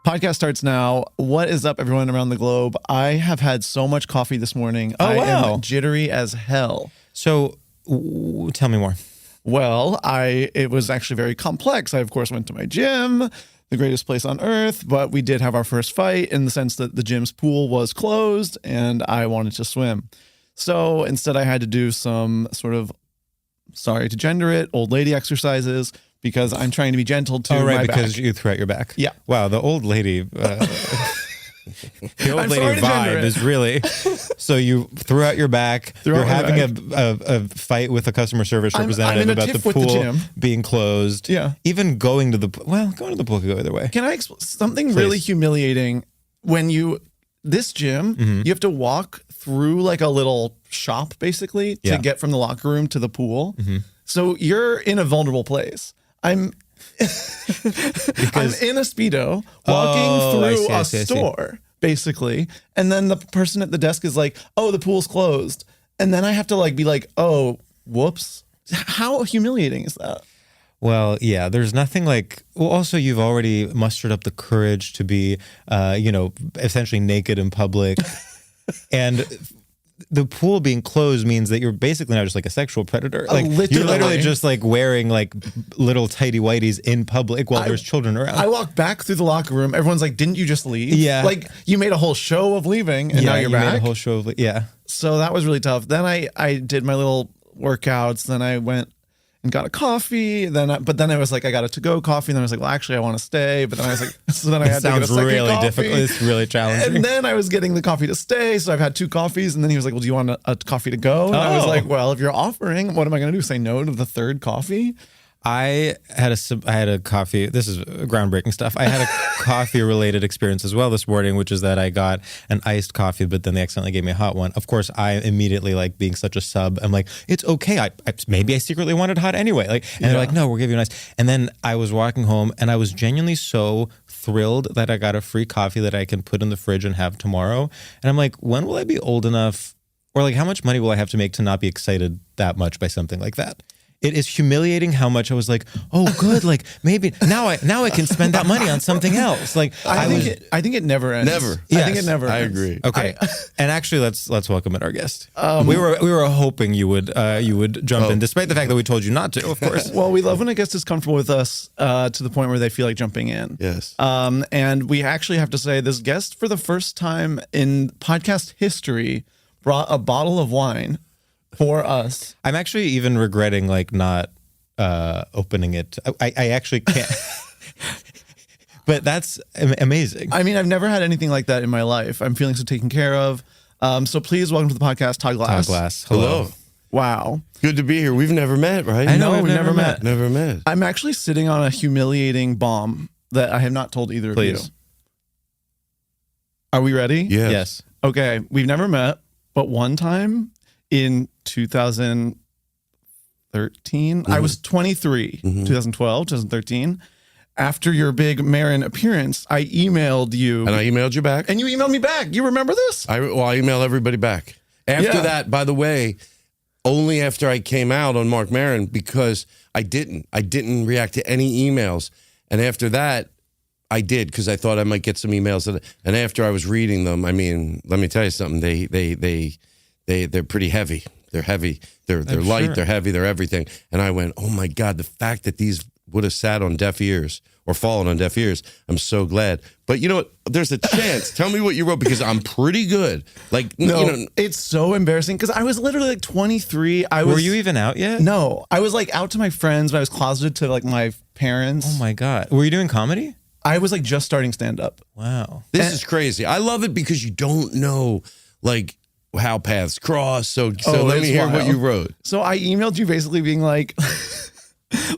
Podcast starts now. What is up, everyone around the globe? I have had so much coffee this morning. Oh, I wow. am jittery as hell. So, tell me more. Well, it was actually very complex. I, of course, went to my gym, the greatest place on earth, but we did have our first fight in the sense that the gym's pool was closed and I wanted to swim. So instead, I had to do some sort of, sorry to gender it, old lady exercises because I'm trying to be gentle to my because back. you threw out your back. Yeah. Wow, the old lady... The old lady vibe is really... So you threw out your back. You're having a fight with a customer service representative about the pool being closed. Yeah. Even going to the pool. Well, going to the pool could go either way. Can I explain something really humiliating? When this gym, you have to walk through like a little shop basically to get from the locker room to the pool. So you're in a vulnerable place. I'm in a Speedo walking through a store, basically. And then the person at the desk is like, oh, the pool's closed. And then I have to like be like, oh, whoops. How humiliating is that? Well, yeah, there's nothing like, well, also you've already mustered up the courage to be, essentially naked in public. And the pool being closed means that you're basically not just like a sexual predator. Like you're literally just like wearing like little tighty whities in public while there's children around. I walked back through the locker room. Everyone's like, didn't you just leave? Yeah. Like you made a whole show of leaving and now you're back. Made a whole show of So that was really tough. Then I did my little workouts. Then I went and got a coffee. But then I was like, I got a to-go coffee. And then I was like, well, actually, I want to stay. But then I was like, so then I had to get a second really coffee. difficult. It's really challenging. And then I was getting the coffee to stay. So I've had 2 coffees. And then he was like, well, do you want a coffee to go? And I was like, well, if you're offering, what am I going to do? Say no to the 3rd coffee? I had a coffee. This is groundbreaking stuff. I had a coffee related experience as well this morning, which is that I got an iced coffee, but then they accidentally gave me a hot one. Of course, I immediately, like being such a sub, I'm like, it's okay. Maybe I secretly wanted hot anyway. They're like, no, we're giving you an ice. And then I was walking home and I was genuinely so thrilled that I got a free coffee that I can put in the fridge and have tomorrow. And I'm like, when will I be old enough, or like how much money will I have to make to not be excited that much by something like that? It is humiliating how much I was like, oh, good. Like maybe now I can spend that money on something else. Like I think it never ends. Never. Yes. I think it never ends. I agree. Okay. And actually, let's welcome in our guest. We were hoping you would jump in, despite the fact that we told you not to, of course. Well, we love when a guest is comfortable with us to the point where they feel like jumping in. Yes. And we actually have to say this guest for the first time in podcast history brought a bottle of wine for us. I'm actually even regretting like not opening it. I actually can't. But that's amazing. I mean, I've never had anything like that in my life. I'm feeling so taken care of. So please welcome to the podcast, Todd Glass. Todd Glass. Hello. Wow. Good to be here. We've never met, right? I know, we've never met. Never met. I'm actually sitting on a humiliating bomb that I have not told either of you. Are we ready? Yes. Okay. We've never met, but one time in 2013, I was 23, 2012, 2013. After your big Marin appearance, I emailed you. And I emailed you back. And you emailed me back. You remember this? I email everybody back. After that, by the way, only after I came out on Mark Maron, because I didn't react to any emails. And after that, I did, because I thought I might get some emails. And after I was reading them, I mean, let me tell you something. They're pretty heavy. They're heavy. They're light. Sure. They're heavy. They're everything. And I went, oh my God, the fact that these would have sat on deaf ears or fallen on deaf ears, I'm so glad. But you know what? There's a chance. Tell me what you wrote, because I'm pretty good. Like, no, it's so embarrassing because I was literally like 23. Were you even out yet? No, I was like out to my friends, but I was closeted to like my parents. Oh my God. Were you doing comedy? I was like just starting stand up. Wow. This is crazy. I love it because you don't know like how paths cross. So let me hear what you wrote. So I emailed you basically being like,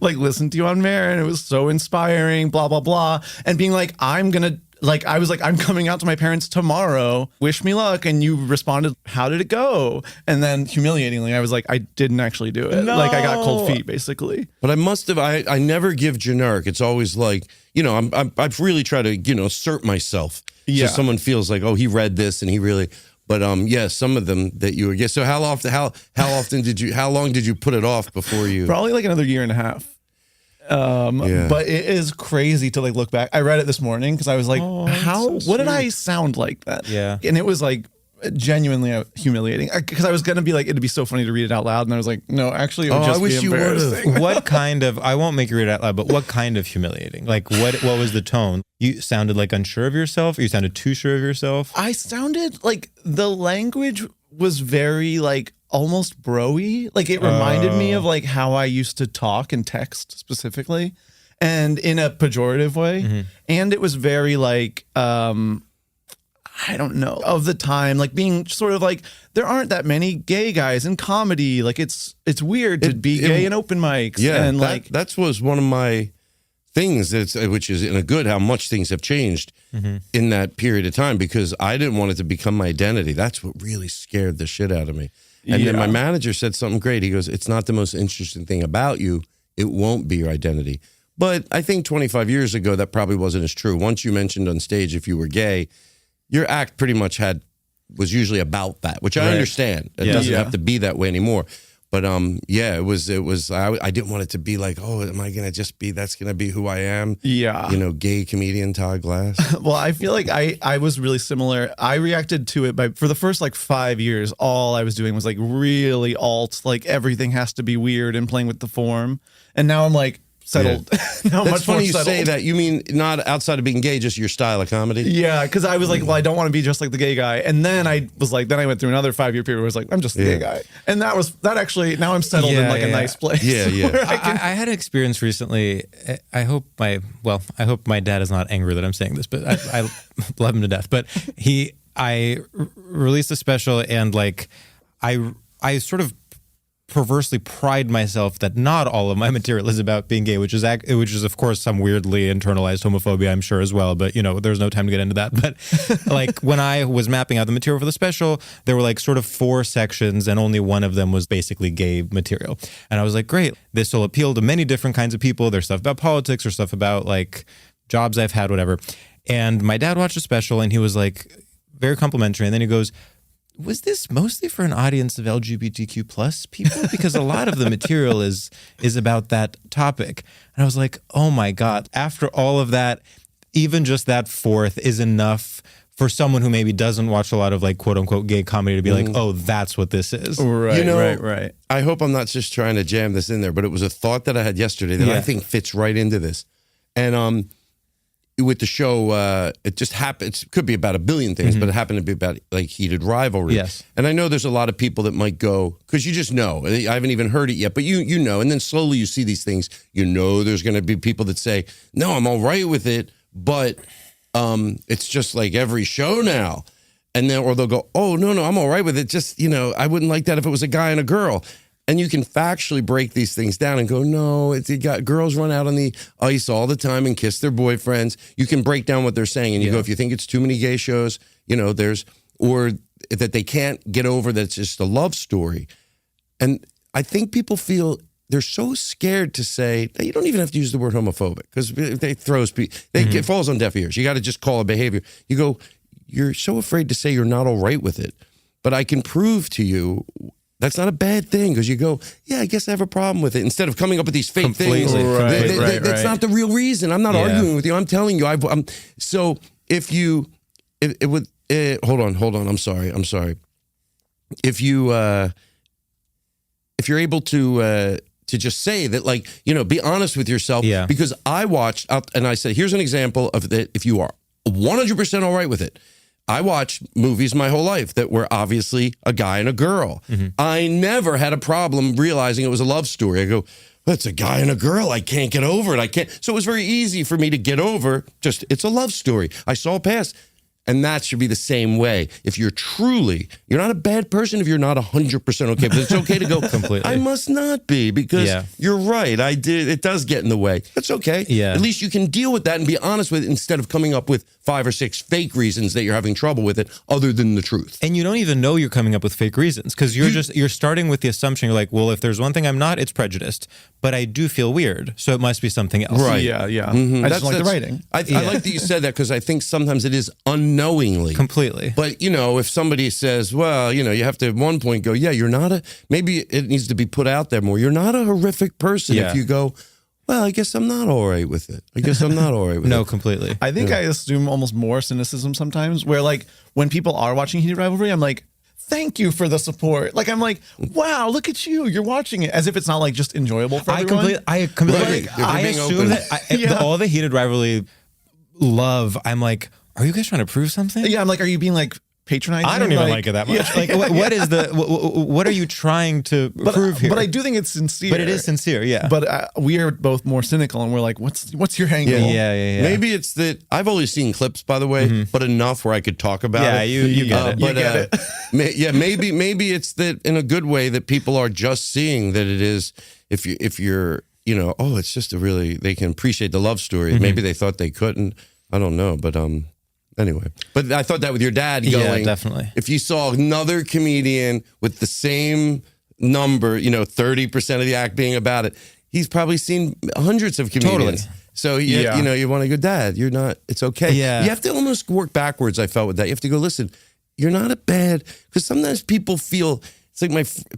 like, listen to you on Marin. It was so inspiring, blah, blah, blah. And being like, I was like, I'm coming out to my parents tomorrow. Wish me luck. And you responded, how did it go? And then humiliatingly, I was like, I didn't actually do it. No. Like I got cold feet basically. But I must have, I never give generic. It's always like, I've really tried to, assert myself. Yeah. So someone feels like, oh, he read this and he really, but some of them that you were, so how long did you put it off before you? Probably like another year and a half. But it is crazy to like look back. I read it this morning because I was like, what did I sound like that? Yeah. And it was like genuinely humiliating because I was going to be like, it'd be so funny to read it out loud. And I was like, no, actually, it would just be embarrassing. What kind of, I won't make you read it out loud, but what kind of humiliating? Like what was the tone? You sounded like unsure of yourself? Or you sounded too sure of yourself? I sounded like the language was very like almost bro-y. Like it reminded me of like how I used to talk and text specifically and in a pejorative way. Mm-hmm. And it was very like, I don't know, of the time, like being sort of like, there aren't that many gay guys in comedy. Like it's weird to be gay in open mics. Yeah. And that was one of my things, which is in a good, how much things have changed in that period of time, because I didn't want it to become my identity. That's what really scared the shit out of me. And then my manager said something great. He goes, it's not the most interesting thing about you. It won't be your identity. But I think 25 years ago, that probably wasn't as true. Once you mentioned on stage if you were gay, your act pretty much was usually about that, which I understand. It doesn't have to be that way anymore. But it was. I didn't want it to be like, oh, am I gonna just be? That's gonna be who I am. Yeah, gay comedian Todd Glass. Well, I feel like I was really similar. I reacted to it for the first like 5 years. All I was doing was like really alt, like everything has to be weird and playing with the form. And now I'm like settled. Yeah. That's funny you say that. You mean not outside of being gay, just your style of comedy? Yeah, because I was like, well, I don't want to be just like the gay guy. And then I went through another 5-year period where I was like, I'm just the gay guy. And that actually, now I'm settled in like a nice place. Yeah. I had an experience recently. I hope my dad is not angry that I'm saying this, but I love him to death. But I released a special and like, I sort of perversely pride myself that not all of my material is about being gay, which is of course some weirdly internalized homophobia, I'm sure as well. But there's no time to get into that. But like when I was mapping out the material for the special, there were like sort of 4 sections, and only one of them was basically gay material. And I was like, great, this will appeal to many different kinds of people. There's stuff about politics or stuff about like jobs I've had, whatever. And my dad watched the special and he was like very complimentary, and then he goes, was this mostly for an audience of LGBTQ plus people? Because a lot of the material is about that topic. And I was like, oh my God, after all of that, even just that 4th is enough for someone who maybe doesn't watch a lot of like quote unquote gay comedy to be like, oh, that's what this is. Right, right. I hope I'm not just trying to jam this in there, but it was a thought that I had yesterday that I think fits right into this. And with the show, it just happened. It could be about a billion things, but it happened to be about like heated rivalry. Yes. And I know there's a lot of people that might go, because you just know. I haven't even heard it yet, but you know. And then slowly you see these things. There's going to be people that say, no, I'm all right with it, but it's just like every show now. And then, or they'll go, oh, no, I'm all right with it. Just, I wouldn't like that if it was a guy and a girl. And you can factually break these things down and go, no, girls run out on the ice all the time and kiss their boyfriends. You can break down what they're saying. And you go, if you think it's too many gay shows, or that they can't get over that it's just a love story. And I think people feel they're so scared to say that you don't even have to use the word homophobic, because it falls on deaf ears. You got to just call a behavior. You go, you're so afraid to say you're not all right with it. But I can prove to you that's not a bad thing, because you go, yeah, I guess I have a problem with it. Instead of coming up with these fake things. Right. That's not the real reason. I'm not arguing with you. I'm telling you. So if you, hold on. I'm sorry. If you're able to just say that, like, be honest with yourself. Yeah. Because I watched, and I said, here's an example of that. If you are 100% all right with it. I watched movies my whole life that were obviously a guy and a girl. I never had a problem realizing it was a love story. I go, that's a guy and a girl. I can't get over it. I can't. So it was very easy for me to get over. Just, it's a love story. I saw past. And that should be the same way. If you're not a bad person if you're not 100% okay. But it's okay to go, completely. I must not be, because you're right. It does get in the way. That's okay. Yeah. At least you can deal with that and be honest with it, instead of coming up with 5 or 6 fake reasons that you're having trouble with it other than the truth. And you don't even know you're coming up with fake reasons, because you're starting with the assumption, you're like, well, if there's one thing I'm not, it's prejudiced. But I do feel weird, so it must be something else. Right. Yeah. Mm-hmm. I just like the writing. I like that you said that, because I think sometimes it is unknowingly. Completely. But, if somebody says, well, you have to at one point go, yeah, you're not maybe it needs to be put out there more. You're not a horrific person if you go, well, I guess I'm not all right with it. No, completely. I think I assume almost more cynicism sometimes, where like when people are watching Heated Rivalry, I'm like, thank you for the support. Like, I'm like, wow, look at you. You're watching it as if it's not like just enjoyable for everyone. I completely I assume that all the Heated Rivalry love, I'm like, are you guys trying to prove something? Yeah, I'm like, are you being like patronizing? I don't even like it that much. Yeah, like, what is what are you trying to prove here? But I do think it's sincere. But it is sincere, yeah. But we are both more cynical, and we're like, what's your angle? Yeah. Maybe it's that I've only seen clips, by the way, but enough where I could talk about it. Yeah, you get it. You get it. Maybe it's that in a good way that people are just seeing that it is. If you're, oh, it's just they can appreciate the love story. Maybe they thought they couldn't. I don't know, but anyway. But I thought that with your dad going. Yeah, definitely. If you saw another comedian with the same number, 30% of the act being about it, he's probably seen hundreds of comedians. Totally. So, you want to go, Dad, you're not, it's okay. Yeah. You have to almost work backwards, I felt, with that. You have to go, listen, you're not a bad, because sometimes people feel, it's like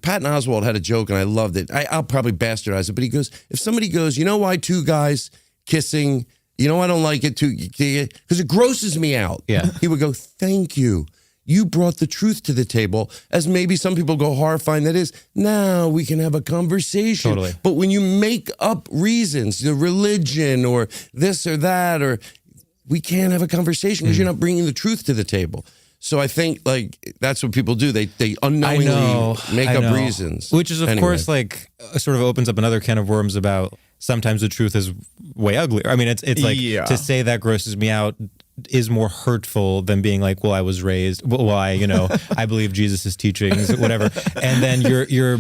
Patton Oswalt had a joke and I loved it. I'll probably bastardize it, but he goes, if somebody goes, you know why two guys kissing, I don't like it too, because it grosses me out. Yeah. He would go, thank you. You brought the truth to the table, as maybe some people go horrifying that is. Now we can have a conversation. Totally. But when you make up reasons, the religion or this or that, or we can't have a conversation because you're not bringing the truth to the table. So I think that's what people do. They unknowingly make up reasons. Which is, of course, sort of opens up another can of worms about sometimes the truth is way uglier. I mean, it's like to say that grosses me out is more hurtful than being like, well, I was raised, I believe Jesus' teachings, whatever. And then you're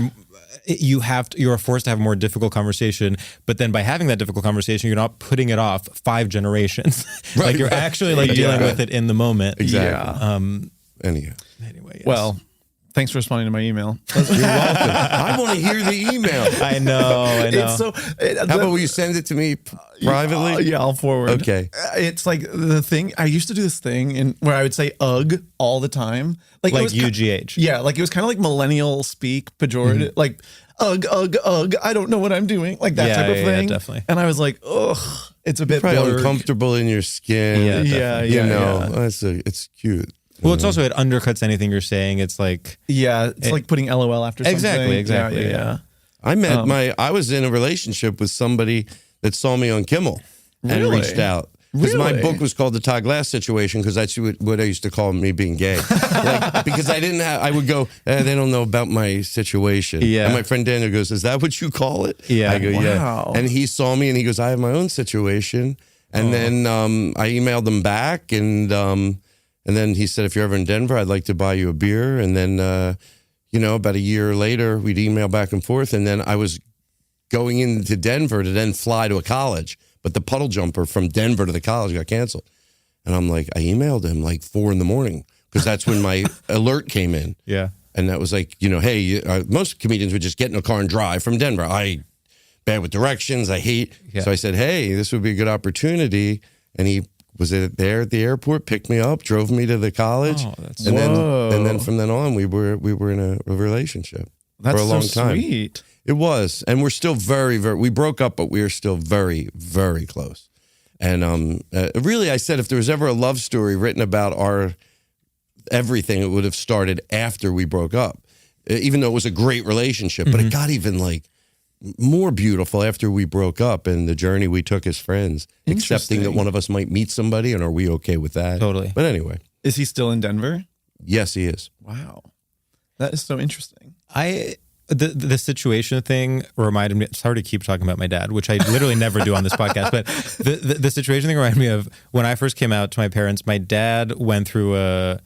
forced to have a more difficult conversation, but then by having that difficult conversation, you're not putting it off 5 generations. Right, like you're actually dealing with it in the moment. Exactly. Anyway, yes. Well, thanks for responding to my email. You're welcome. I want to hear the email. I know. How about will you send it to me privately? Yeah, I'll forward. Okay. It's like the thing, I used to do this thing where I would say ugh all the time. Like UGH. Yeah, like it was kind of like millennial speak, pejorative, like ugh, I don't know what I'm doing, like that type of thing. Yeah, definitely. And I was like, ugh, it's a bit probably uncomfortable in your skin. It's cute. Well, it's also, it undercuts anything you're saying. It's like... Yeah, it's like putting LOL after something. Exactly. Yeah. I met I was in a relationship with somebody that saw me on Kimmel and reached out. Because my book was called The Todd Glass Situation, because that's what I used to call me being gay. Because I would go, they don't know about my situation. Yeah. And my friend Daniel goes, is that what you call it? Yeah. I go, wow. yeah. And he saw me and he goes, I have my own situation. And then I emailed him back and then he said, if you're ever in Denver, I'd like to buy you a beer. And then, about a year later, we'd email back and forth. And then I was going into Denver to then fly to a college. But the puddle jumper from Denver to the college got canceled. And I'm like, I emailed him like 4 a.m. because that's when my alert came in. Yeah. And that was like, hey, most comedians would just get in a car and drive from Denver. Bad with directions. I hate. Yeah. So I said, hey, this would be a good opportunity. And he was there at the airport, picked me up, drove me to the college, and then from then on we were in a relationship for a long time. Sweet. It was, and we're still very, very. We broke up, but we are still very, very close. And really, I said if there was ever a love story written about our everything, it would have started after we broke up. Even though it was a great relationship, but it got even more beautiful after we broke up and the journey we took as friends, accepting that one of us might meet somebody, and are we okay with that? Totally. But anyway. Is he still in Denver? Yes, he is. Wow. That is so interesting. The situation thing reminded me, sorry to keep talking about my dad, which I literally never do on this podcast, but the situation thing reminded me of when I first came out to my parents. My dad went through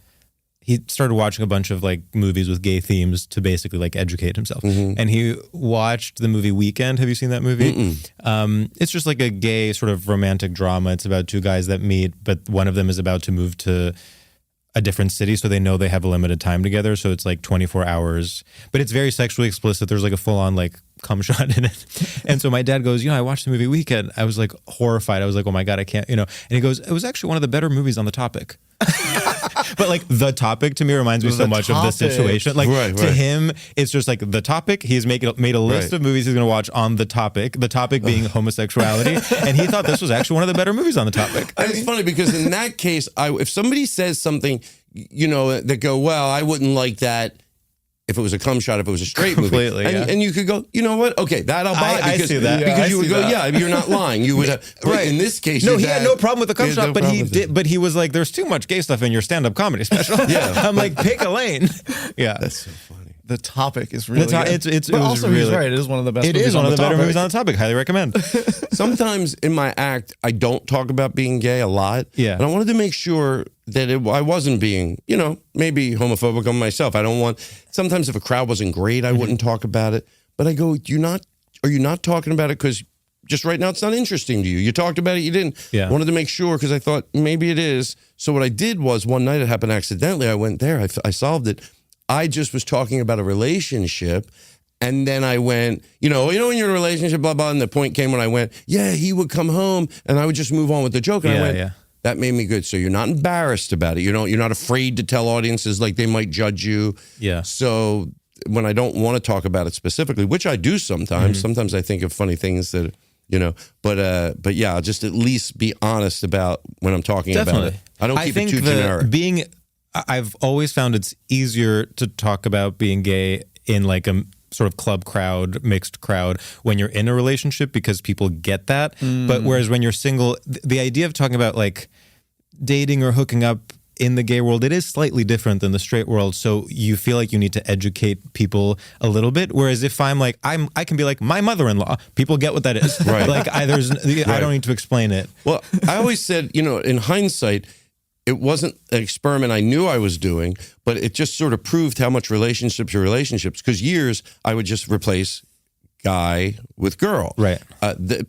he started watching a bunch of movies with gay themes to basically educate himself. And he watched the movie Weekend. Have you seen that movie? It's just like a gay sort of romantic drama. It's about 2 guys that meet, but one of them is about to move to a different city, so they know they have a limited time together. So it's 24 hours, but it's very sexually explicit. There's a full on cum shot in it. And so my dad goes, I watched the movie Weekend. I was horrified. I was like, oh my God, I can't, and he goes, it was actually one of the better movies on the topic. But like the topic to me reminds me so much of this situation. Like to him, it's just like the topic. He's made a list of movies he's going to watch on the topic being homosexuality. And he thought this was actually one of the better movies on the topic. And it's funny because in that case, if somebody says something, that go, well, I wouldn't like that if it was a cum shot, if it was a straight movie. And you could go, you know what? Okay, that I'll buy. I see that. Because you would go, you're not lying. You would right. In this case, no, he had no problem with the cum shot, but he did. But he was like, there's too much gay stuff in your stand-up comedy special. I'm like, pick a lane. Yeah. That's so funny. The topic is really good. But also, he's right. It is one of the best movies. It is one of the better movies on the topic. Highly recommend. Sometimes in my act, I don't talk about being gay a lot. Yeah. And I wanted to make sure that I wasn't being, maybe homophobic on myself. Sometimes if a crowd wasn't great, I wouldn't talk about it. But I go, are you not talking about it because just right now it's not interesting to you? You talked about it, you didn't. Yeah. I wanted to make sure because I thought maybe it is. So what I did was one night it happened accidentally. I went there, I solved it. I just was talking about a relationship, and then I went, when you're in a relationship, blah, blah, and the point came when I went, he would come home, and I would just move on with the joke, and I went, that made me good. So you're not embarrassed about it. You're not afraid to tell audiences like they might judge you. Yeah. So when I don't want to talk about it specifically, which I do sometimes I think of funny things that, but yeah, I'll just at least be honest about when I'm talking about it. I don't keep it too generic. I've always found it's easier to talk about being gay in like a sort of club crowd, mixed crowd, when you're in a relationship because people get that. But whereas when you're single, the idea of talking about like dating or hooking up in the gay world, it is slightly different than the straight world. So you feel like you need to educate people a little bit. Whereas if I'm like, I can be like my mother-in-law, people get what that is. Right. Like I don't need to explain it. Well, I always said, in hindsight, it wasn't an experiment I knew I was doing, but it just sort of proved how much relationships are relationships. Because years, I would just replace guy with girl. Right.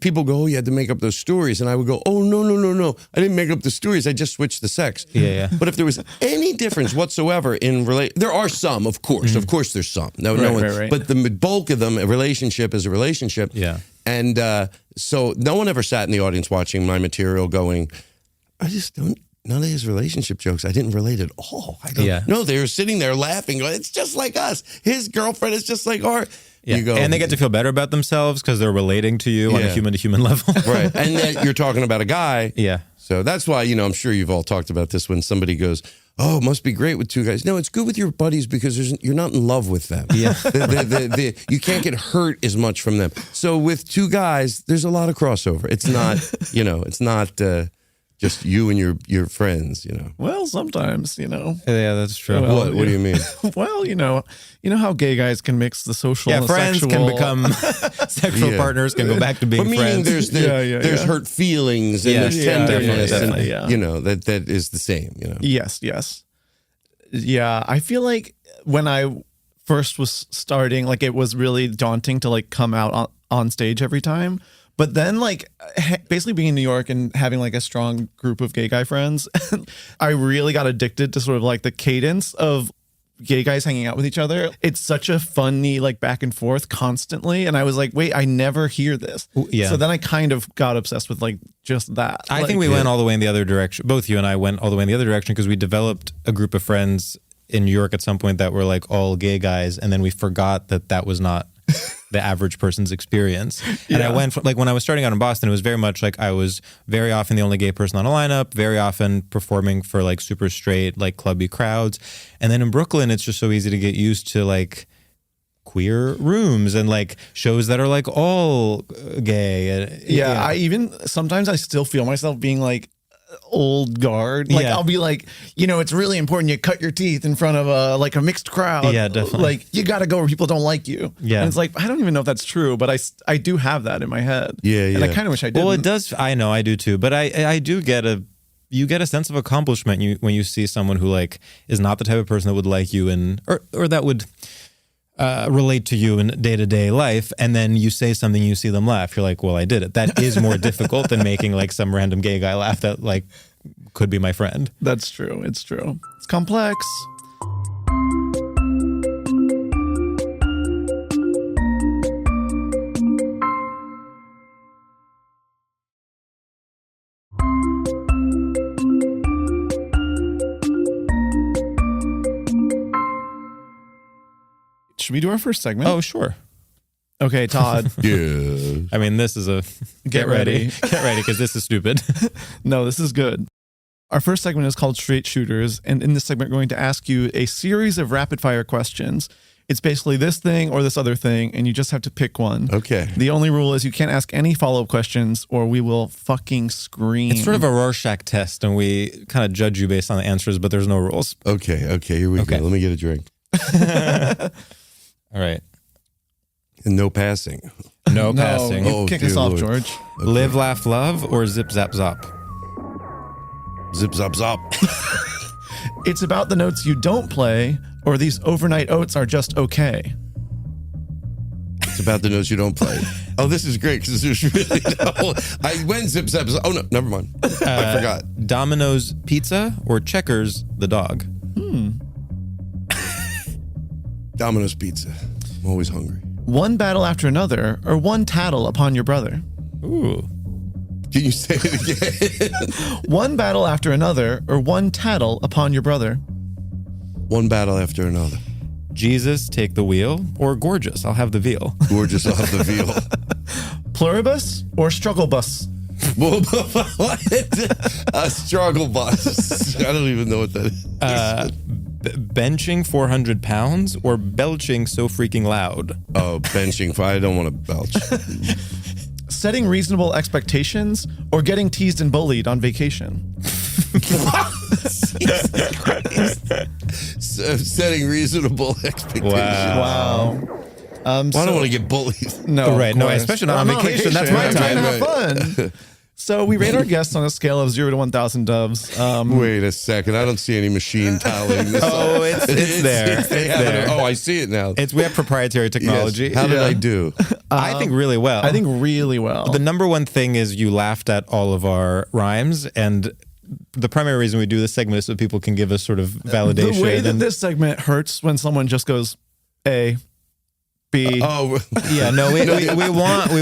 People go, oh, you had to make up those stories. And I would go, oh, no. I didn't make up the stories. I just switched the sex. Yeah. But if there was any difference whatsoever in there are some, of course. Of course there's some. Right. But the bulk of them, a relationship is a relationship. Yeah. And so no one ever sat in the audience watching my material going, I just don't. None of his relationship jokes, I didn't relate at all. No, they were sitting there laughing, going, it's just like us. His girlfriend is just like our. Yeah. And they get to feel better about themselves because they're relating to you on a human-to-human level. Right. And then you're talking about a guy. Yeah. So that's why, I'm sure you've all talked about this when somebody goes, oh, it must be great with two guys. No, it's good with your buddies because you're not in love with them. Yeah. You can't get hurt as much from them. So with two guys, there's a lot of crossover. It's not, it's not... just you and your friends, Well, sometimes, Yeah, that's true. Well, what do you mean? Well, you know how gay guys can mix the social and the friends sexual. Can become sexual partners, can go back to being friends. There's hurt feelings and there's tenderness and that is the same, Yes. Yeah, I feel like when I first was starting, like it was really daunting to like come out on stage every time. But then, like, basically being in New York and having, like, a strong group of gay guy friends, I really got addicted to sort of, like, the cadence of gay guys hanging out with each other. It's such a funny, like, back and forth constantly. And I was like, wait, I never hear this. Yeah. So then I kind of got obsessed with, like, just that. I think we went all the way in the other direction. Both you and I went all the way in the other direction because we developed a group of friends in New York at some point that were, like, all gay guys. And then we forgot that was not... the average person's experience. And I went from, like, when I was starting out in Boston, it was very much like I was very often the only gay person on a lineup, very often performing for like super straight, like clubby crowds. And then in Brooklyn, it's just so easy to get used to like queer rooms and like shows that are like all gay. I even sometimes I still feel myself being like old guard. Like I'll be like, it's really important you cut your teeth in front of a mixed crowd. Yeah, definitely. Like you got to go where people don't like you. Yeah. And it's like, I don't even know if that's true, but I do have that in my head. Yeah. And I kind of wish I did. Well, it does. I know I do too, but I do you get a sense of accomplishment when you see someone who like is not the type of person that would like you or that would relate to you in day-to-day life, and then you say something, you see them laugh, you're like, well, I did it. That is more difficult than making like some random gay guy laugh that like could be my friend. That's true. It's true. It's complex. Should we do our first segment? Oh, sure. Okay, Todd. Yeah. I mean, this is a get ready. Get ready, because this is stupid. No, this is good. Our first segment is called Straight Shooters. And in this segment, we're going to ask you a series of rapid fire questions. It's basically this thing or this other thing, and you just have to pick one. Okay. The only rule is you can't ask any follow-up questions or we will fucking scream. It's sort of a Rorschach test, and we kind of judge you based on the answers, but there's no rules. Okay, here we go. Let me get a drink. All right. And no passing. No passing. Kick us off, Lord. George. Okay. Live, laugh, love, or zip, zap, zop? Zip, zop, zop. It's about the notes you don't play, or these overnight oats are just okay. It's about the notes you don't play. Oh, this is great because there's really no. I went zip, zap, zop. Oh, no, never mind. I forgot. Domino's Pizza or Checkers the dog? Domino's Pizza. I'm always hungry. One battle after another, or one tattle upon your brother. Ooh. Can you say it again? One battle after another, or one tattle upon your brother. One battle after another. Jesus, take the wheel, or gorgeous, I'll have the veal. Gorgeous, I'll have the veal. Pluribus or struggle bus? What? A struggle bus. I don't even know what that is. Benching 400 pounds or belching so freaking loud? Oh, benching. I don't want to belch. Setting reasonable expectations or getting teased and bullied on vacation? Setting reasonable expectations. Wow. I don't want to get bullied. No, right. No, especially not on vacation. That's my time. Have fun. So we rate our guests on a scale of 0 to 1,000 doves. Wait a second. I don't see any machine tallying this. Oh, it's there. It's there. Oh, I see it now. We have proprietary technology. Yes. How did I do? I think really well. I think really well. The number one thing is you laughed at all of our rhymes, and the primary reason we do this segment is so people can give us sort of validation. The way that this segment hurts when someone just goes A, B. Oh, yeah, no, we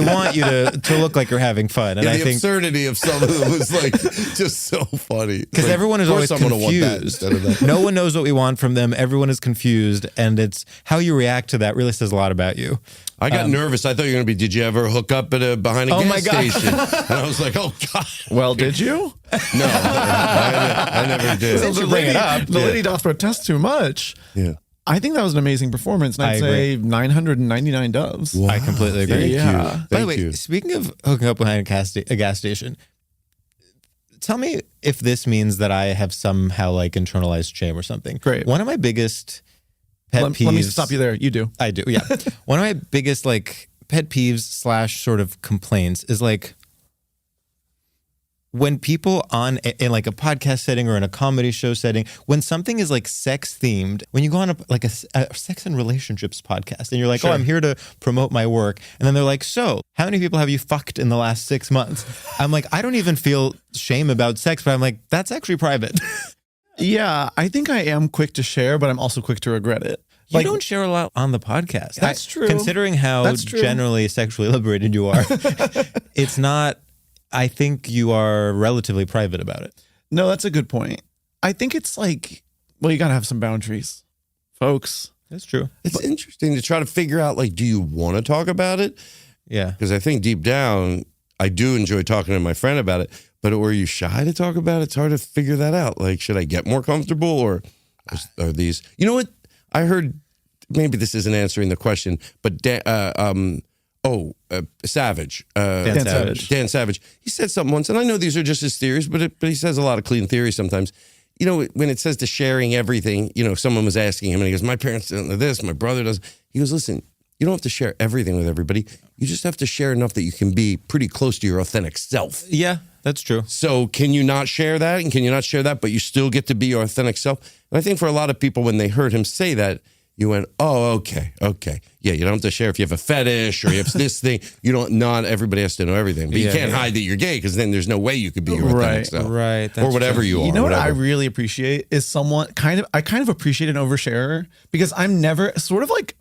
want you to look like you're having fun, and yeah, I the think absurdity of some of it was like just so funny because everyone is always confused. No one knows what we want from them. Everyone is confused, and it's how you react to that really says a lot about you. I got nervous. I thought you were going to be, did you ever hook up at behind a gas station? And I was like, oh, God. Well, did you? No, I never did. So the lady doth protest too much. Yeah. I think that was an amazing performance, and I'd say 999 doves. Wow. I completely agree. Yeah. By the way, speaking of hooking up behind a gas station, tell me if this means that I have somehow like internalized shame or something. Great. One of my biggest pet peeves. Let me stop you there. You do. I do. Yeah. One of my biggest like pet peeves / sort of complaints is like when people in like a podcast setting or in a comedy show setting, when something is like sex themed, when you go on a sex and relationships podcast and you're like, oh, I'm here to promote my work. And then they're like, so how many people have you fucked in the last 6 months? I'm like, I don't even feel shame about sex, but I'm like, that's actually private. Yeah, I think I am quick to share, but I'm also quick to regret it. You don't share a lot on the podcast. That's true. Considering how generally sexually liberated you are, it's not... I think you are relatively private about it. No, that's a good point. I think it's like, well, you got to have some boundaries, folks. That's true. It's interesting to try to figure out, like, do you want to talk about it? Yeah. Because I think deep down, I do enjoy talking to my friend about it, but were you shy to talk about it? It's hard to figure that out. Like, should I get more comfortable or are these, you know what? I heard, maybe this isn't answering the question, but Savage. Dan Savage. He said something once, and I know these are just his theories, but he says a lot of clean theories sometimes. You know, when it says to sharing everything, you know, someone was asking him, and he goes, my parents don't know this, my brother does. He goes, listen, you don't have to share everything with everybody. You just have to share enough that you can be pretty close to your authentic self. Yeah, that's true. So can you not share that, and can you not share that, but you still get to be your authentic self? And I think for a lot of people, when they heard him say that, you went, oh, okay. Yeah, you don't have to share if you have a fetish or you have this thing. Not everybody has to know everything. But you can't hide that you're gay because then there's no way you could be your authentic self. Right. Or whatever you are. You know what I really appreciate is someone I kind of appreciate an oversharer because I'm never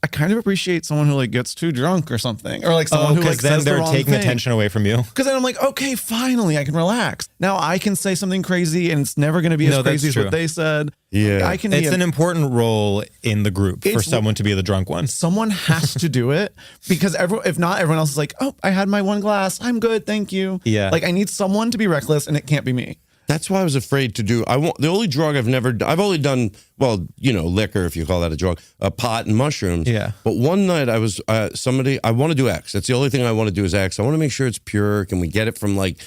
I kind of appreciate someone who like gets too drunk or something. Or like someone who like then says they're the wrong taking thing. attention away from you. Because then I'm like, okay, finally I can relax. Now I can say something crazy and it's never going to be as crazy as what they said. Yeah. I can it's an important role in the group. for someone to be the drunk one. Someone has to do it because if not, everyone else is like, oh, I had my one glass. I'm good. Thank you. Yeah. Like I need someone to be reckless and it can't be me. That's why I was afraid to do. The only drug I've only done, well, liquor, if you call that a drug, pot and mushrooms. Yeah. But one night I was I want to do X. That's the only thing I want to do is X. I want to make sure it's pure. Can we get it from like,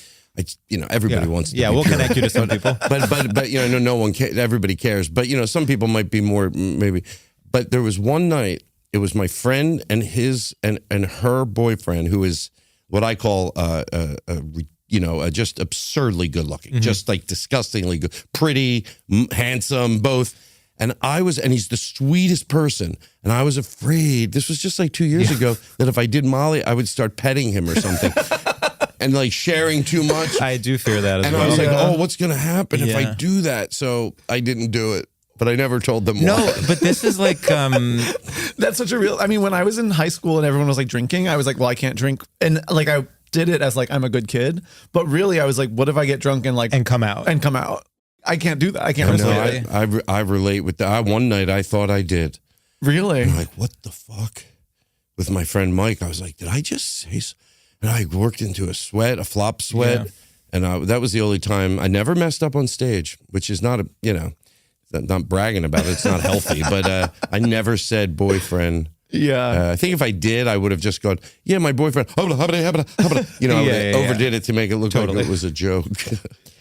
everybody wants to. Yeah, we'll connect you to some people. But no one cares. Everybody cares. But some people might be more maybe. But there was one night. It was my friend and his and her boyfriend, who is what I call just absurdly good looking, just like disgustingly good, pretty, handsome, both. And he's the sweetest person. And I was afraid, this was just like 2 years ago, that if I did Molly, I would start petting him or something. And like sharing too much. I do fear that as well. And I was like, oh, what's going to happen if I do that? So I didn't do it. But I never told them why. No, but this is like... That's such a real... I mean, when I was in high school and everyone was like drinking, I was like, well, I can't drink. And like I did it as like, I'm a good kid. But really, I was like, what if I get drunk and like... And come out. I can't do that. I can't relate. I relate with that. One night I thought I did. Really? I'm like, what the fuck? With my friend Mike, I was like, did I just say so? And I worked into a flop sweat. Yeah. And that was the only time I never messed up on stage, which is not not bragging about it. It's not healthy, but I never said boyfriend. Yeah. I think if I did, I would have just gone, yeah, my boyfriend, I overdid it to make it look like it was a joke.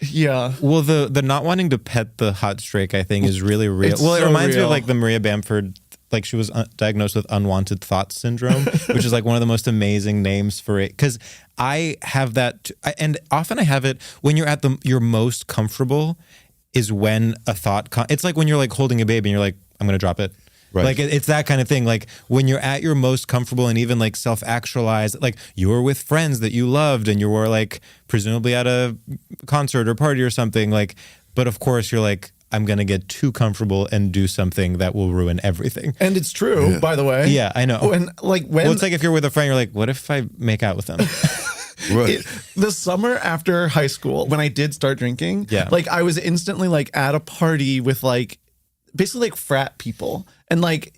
Yeah. Well, the not wanting to pet the hot streak, I think, is really real. It reminds me of like the Maria Bamford, like she was diagnosed with unwanted thoughts syndrome, which is like one of the most amazing names for it. Because I have that, and often I have it when you're at your most comfortable is when a thought, it's like when you're like holding a baby and you're like, I'm going to drop it. Right. Like it's that kind of thing. Like when you're at your most comfortable and even like self-actualized, like you were with friends that you loved and you were like presumably at a concert or party or something, like, but of course you're like, I'm going to get too comfortable and do something that will ruin everything. And it's true, by the way. Yeah, I know. When it's like if you're with a friend, you're like, what if I make out with them? Right. The summer after high school, when I did start drinking, like I was instantly like at a party with like basically like frat people. And like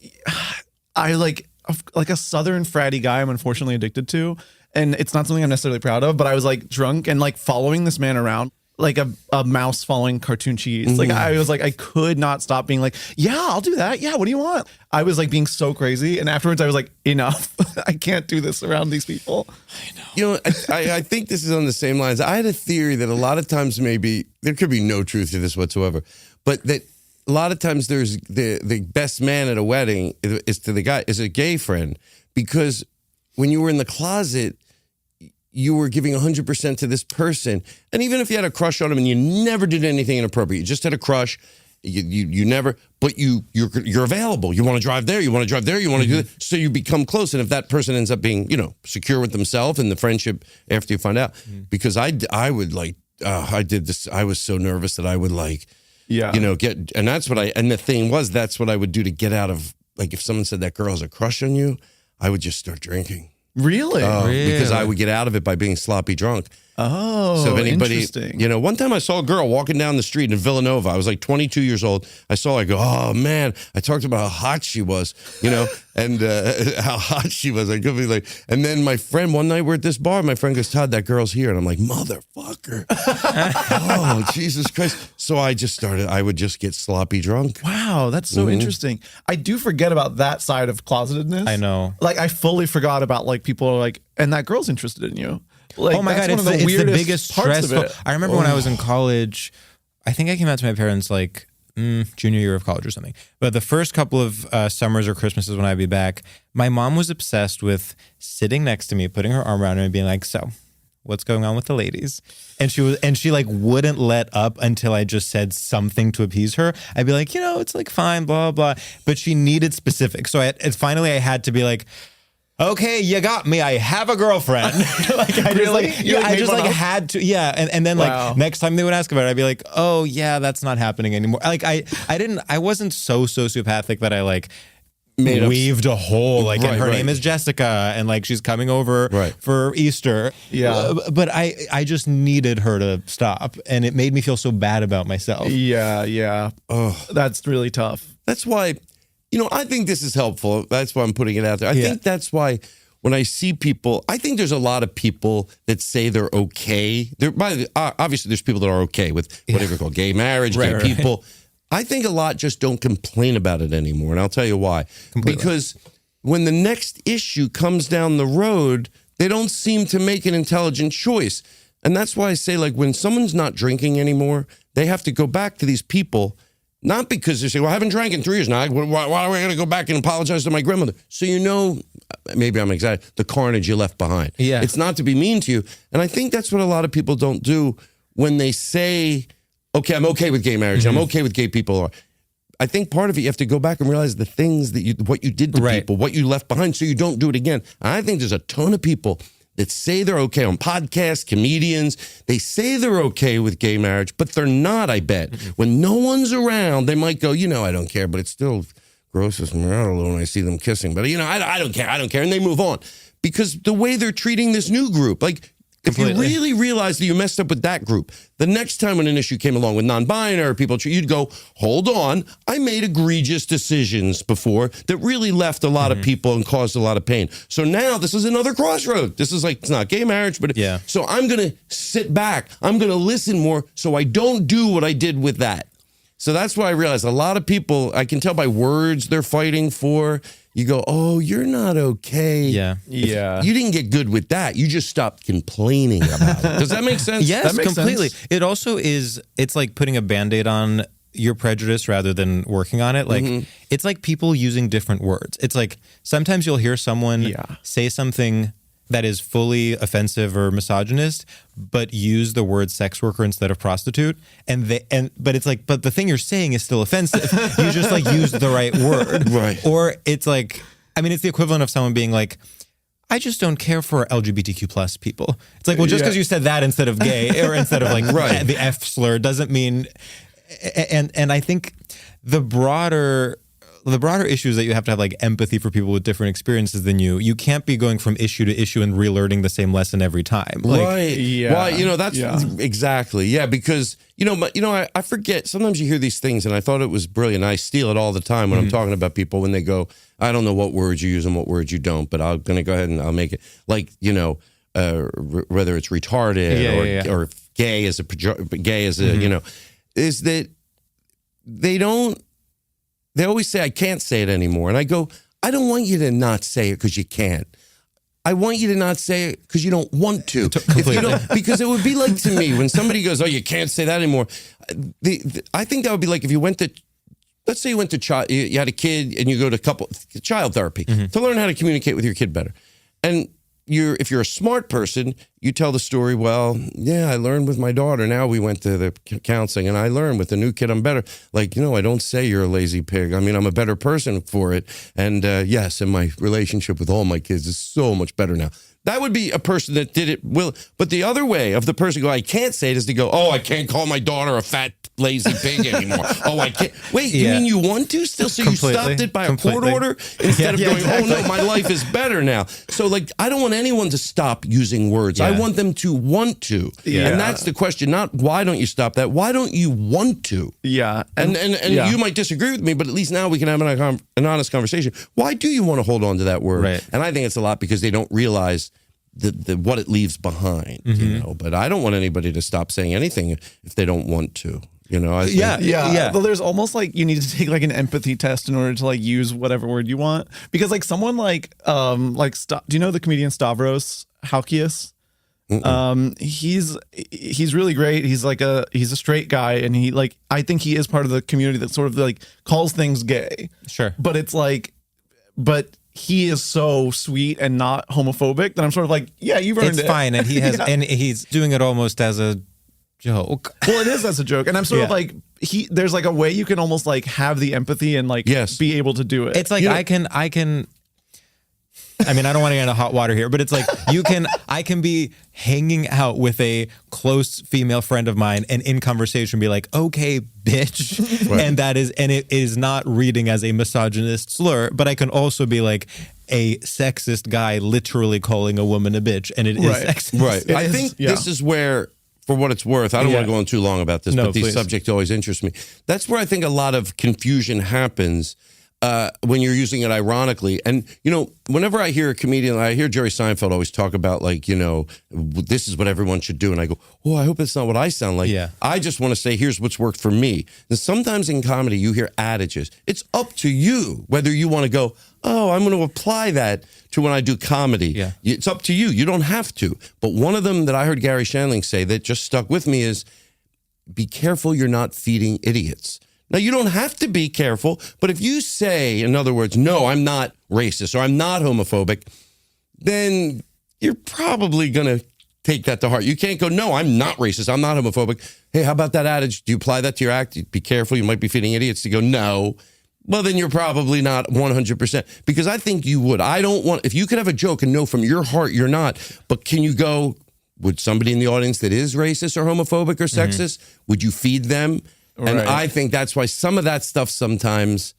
I like a southern fratty guy I'm unfortunately addicted to. And it's not something I'm necessarily proud of, but I was like drunk and like following this man around like a mouse following cartoon cheese. Like I was like, I could not stop being like, yeah, I'll do that. Yeah, what do you want? I was like being so crazy. And afterwards I was like, enough. I can't do this around these people. I know. I think this is on the same lines. I had a theory that a lot of times maybe, there could be no truth to this whatsoever, but that a lot of times there's the best man at a wedding is a gay friend, because when you were in the closet, you were giving 100% to this person. And even if you had a crush on him and you never did anything inappropriate, you just had a crush, you never, but you're available. You want to drive there, you want to drive there, you want to do that. So you become close. And if that person ends up being, secure with themselves and the friendship after you find out, because I would like, I did this, I was so nervous that I would like, and that's what and the thing was, that's what I would do to get out of, like if someone said that girl has a crush on you, I would just start drinking. Really? Because I would get out of it by being sloppy drunk. Oh, so if anybody, interesting. One time I saw a girl walking down the street in Villanova. I was like 22 years old. I saw her, I go, oh man, I talked about how hot she was, and how hot she was. I could be like, and then my friend, one night we're at this bar, my friend goes, Todd, that girl's here. And I'm like, motherfucker. Oh, Jesus Christ. So I would just get sloppy drunk. Wow, that's so interesting. I do forget about that side of closetedness. I know. Like I fully forgot about like people are like, and that girl's interested in you. Like, oh my God, it's the biggest stressful. I remember when I was in college, I think I came out to my parents like junior year of college or something. But the first couple of summers or Christmases when I'd be back, my mom was obsessed with sitting next to me, putting her arm around me and being like, so what's going on with the ladies? And she like wouldn't let up until I just said something to appease her. I'd be like, it's like fine, blah, blah. But she needed specifics. So finally I had to be like, okay, you got me. I have a girlfriend. Had to. Yeah. And then like next time they would ask about it, I'd be like, oh yeah, that's not happening anymore. Like I wasn't so sociopathic that I like weaved a hole like, and her name is Jessica and like she's coming over for Easter. Yeah. But I just needed her to stop, and it made me feel so bad about myself. Yeah. Yeah. Oh, that's really tough. That's why I think this is helpful. That's why I'm putting it out there. I think that's why when I see people, I think there's a lot of people that say they're okay. Obviously, there's people that are okay with whatever you call gay marriage, gay people. I think a lot just don't complain about it anymore. And I'll tell you why. Completely. Because when the next issue comes down the road, they don't seem to make an intelligent choice. And that's why I say, like, when someone's not drinking anymore, they have to go back to these people, not because they say, well, I haven't drank in 3 years now. Why are we going to go back and apologize to my grandmother? So maybe I'm exaggerating, the carnage you left behind. Yeah. It's not to be mean to you. And I think that's what a lot of people don't do when they say, okay, I'm okay with gay marriage. I'm okay with gay people. I think part of it, you have to go back and realize the things what you did to people, what you left behind, so you don't do it again. And I think there's a ton of people that say they're okay on podcasts, comedians. They say they're okay with gay marriage, but they're not, I bet. When no one's around, they might go, I don't care, but it's still grosses me out a little when I see them kissing. But, I don't care. And they move on. Because the way they're treating this new group, like, completely. If you really realize that you messed up with that group, the next time when an issue came along with non-binary people, you'd go, hold on, I made egregious decisions before that really left a lot of people and caused a lot of pain. So now this is another crossroad. This is like, it's not gay marriage, but so I'm going to sit back. I'm going to listen more so I don't do what I did with that. So that's why I realized a lot of people, I can tell by words they're fighting for. You go, oh, you're not okay. Yeah. You didn't get good with that. You just stopped complaining about it. Does that make sense? Yes, completely. Sense. It also is, it's like putting a Band-Aid on your prejudice rather than working on it. Like, it's like people using different words. It's like sometimes you'll hear someone say something that is fully offensive or misogynist, but use the word sex worker instead of prostitute. But it's like, but the thing you're saying is still offensive. You just like use the right word. Right. Or it's like, it's the equivalent of someone being like, I just don't care for LGBTQ plus people. It's like, well, just because you said that instead of gay or instead of like the F slur doesn't mean, and I think the broader issues that you have to have like empathy for people with different experiences than you. You can't be going from issue to issue and relearning the same lesson every time. Like, right. Yeah. Well, that's exactly. Yeah. Because, I forget. Sometimes you hear these things and I thought it was brilliant. I steal it all the time when I'm talking about people when they go, I don't know what words you use and what words you don't, but I'm going to go ahead and I'll make it like, whether it's retarded or gay as a, is that they always say, I can't say it anymore. And I go, I don't want you to not say it because you can't. I want you to not say it because you don't want to. Because it would be like to me when somebody goes, oh, you can't say that anymore. I think that would be like if you went to, let's say you went to you had a kid and you go to child therapy to learn how to communicate with your kid better. And if you're a smart person, you tell the story, well, I learned with my daughter. Now we went to the counseling and I learned with the new kid I'm better. Like, I don't say you're a lazy pig. I mean, I'm a better person for it. And yes, and my relationship with all my kids is so much better now. That would be a person that did it well. But the other way of the person go, I can't say it is to go, oh, I can't call my daughter a fat, lazy pig anymore. Oh, I can't. Wait, you mean you want to still? So you stopped it by a court order instead of going, exactly. Oh, no, my life is better now. So, like, I don't want anyone to stop using words. I want them to want to. Yeah. And that's the question. Not why don't you stop that? Why don't you want to? Yeah. And you might disagree with me, but at least now we can have an honest conversation. Why do you want to hold on to that word? Right. And I think it's a lot because they don't realize what it leaves behind, But I don't want anybody to stop saying anything if they don't want to, I think, But there's almost like you need to take like an empathy test in order to like use whatever word you want, because like someone do you know the comedian Stavros Halkias? He's really great. He's a straight guy, and I think he is part of the community that sort of like calls things gay. Sure, but it's like, he is so sweet and not homophobic that I'm sort of like, you've earned it. It's fine, and he has, and he's doing it almost as a joke. Well, it is as a joke, and I'm sort of like, there's like a way you can almost like have the empathy and like be able to do it. It's like I can. I mean, I don't want to get into hot water here, but it's like I can be hanging out with a close female friend of mine and in conversation be like, okay, bitch. Right. And it is not reading as a misogynist slur, but I can also be like a sexist guy literally calling a woman a bitch, and it is sexist. Right. I think this is where, for what it's worth, I don't want to go on too long about this, but these subjects always interest me. That's where I think a lot of confusion happens. when you're using it ironically. And, whenever I hear a comedian, I hear Jerry Seinfeld always talk about this is what everyone should do. And I go, oh, I hope it's not what I sound like. Yeah. I just want to say, here's what's worked for me. And sometimes in comedy, you hear adages. It's up to you whether you want to go, oh, I'm going to apply that to when I do comedy. Yeah. It's up to you. You don't have to. But one of them that I heard Gary Shandling say that just stuck with me is, be careful you're not feeding idiots. Now, you don't have to be careful, but if you say, in other words, no, I'm not racist or I'm not homophobic, then you're probably going to take that to heart. You can't go, no, I'm not racist, I'm not homophobic. Hey, how about that adage? Do you apply that to your act? Be careful, you might be feeding idiots. To go, no. Well, then you're probably not 100%. Because I think you would. I don't want, if you could have a joke and know from your heart you're not, but can you go, would somebody in the audience that is racist or homophobic or sexist, would you feed them? And Right. I think that's why some of that stuff sometimes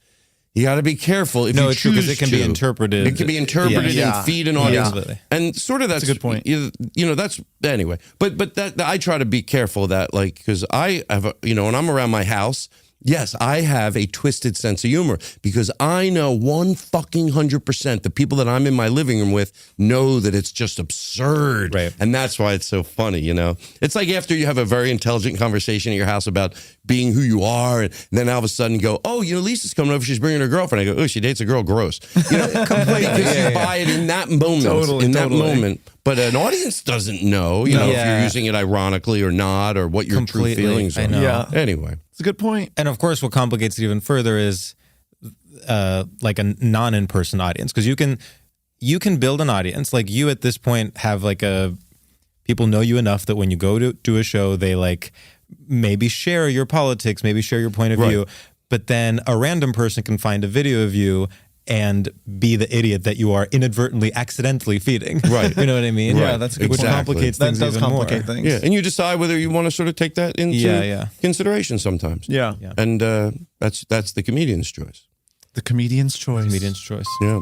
you got to be careful. If you it's true, because choose it can be interpreted. It can be interpreted Yeah. and feed an audience. Yeah. And sort of that's a good point. That's anyway. But that I try to be careful of that, because I have when I'm around my house. Yes, I have a twisted sense of humor because I know 100% the people that I'm in my living room with know that it's just absurd. Right. And that's why it's so funny, It's like after you have a very intelligent conversation at your house about being who you are, and then all of a sudden go, oh, Lisa's coming over, she's bringing her girlfriend. I go, oh, she dates a girl, gross. Completely. Because you buy it in that moment. Totally. That moment. But an audience doesn't know, if you're using it ironically or not, or what your true feelings are. I know. Yeah. Anyway. It's a good point. And of course, what complicates it even further is like a non-in-person audience, because you can build an audience. Like you at this point have people know you enough that when you go to a show, they maybe share your politics, maybe share your point of view. But then a random person can find a video of you and be the idiot that you are inadvertently, accidentally feeding. Right. You know what I mean? Yeah, that's a good Which point. complicates That things does even complicate more. things. Yeah, and you decide whether you want to sort of take that into consideration sometimes. Yeah. And that's the comedian's choice. The comedian's choice. Comedian's choice. Yeah.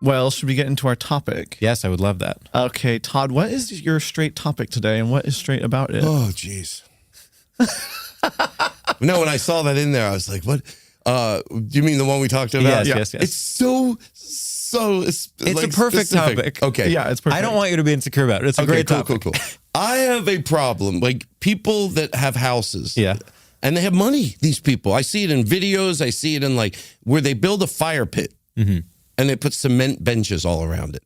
Well, should we get into our topic? Yes, I would love that. Okay, Todd, what is your straight topic today, and what is straight about it? Oh, jeez. No, when I saw that in there, I was like, what? Do you mean the one we talked about? Yes. It's so it's a perfect specific. topic. Okay. Yeah, it's perfect. I don't want you to be insecure about it. It's a great topic. Cool. I have a problem. Like people that have houses. Yeah. And they have money, these people. I see it in videos. I see it in where they build a fire pit and they put cement benches all around it.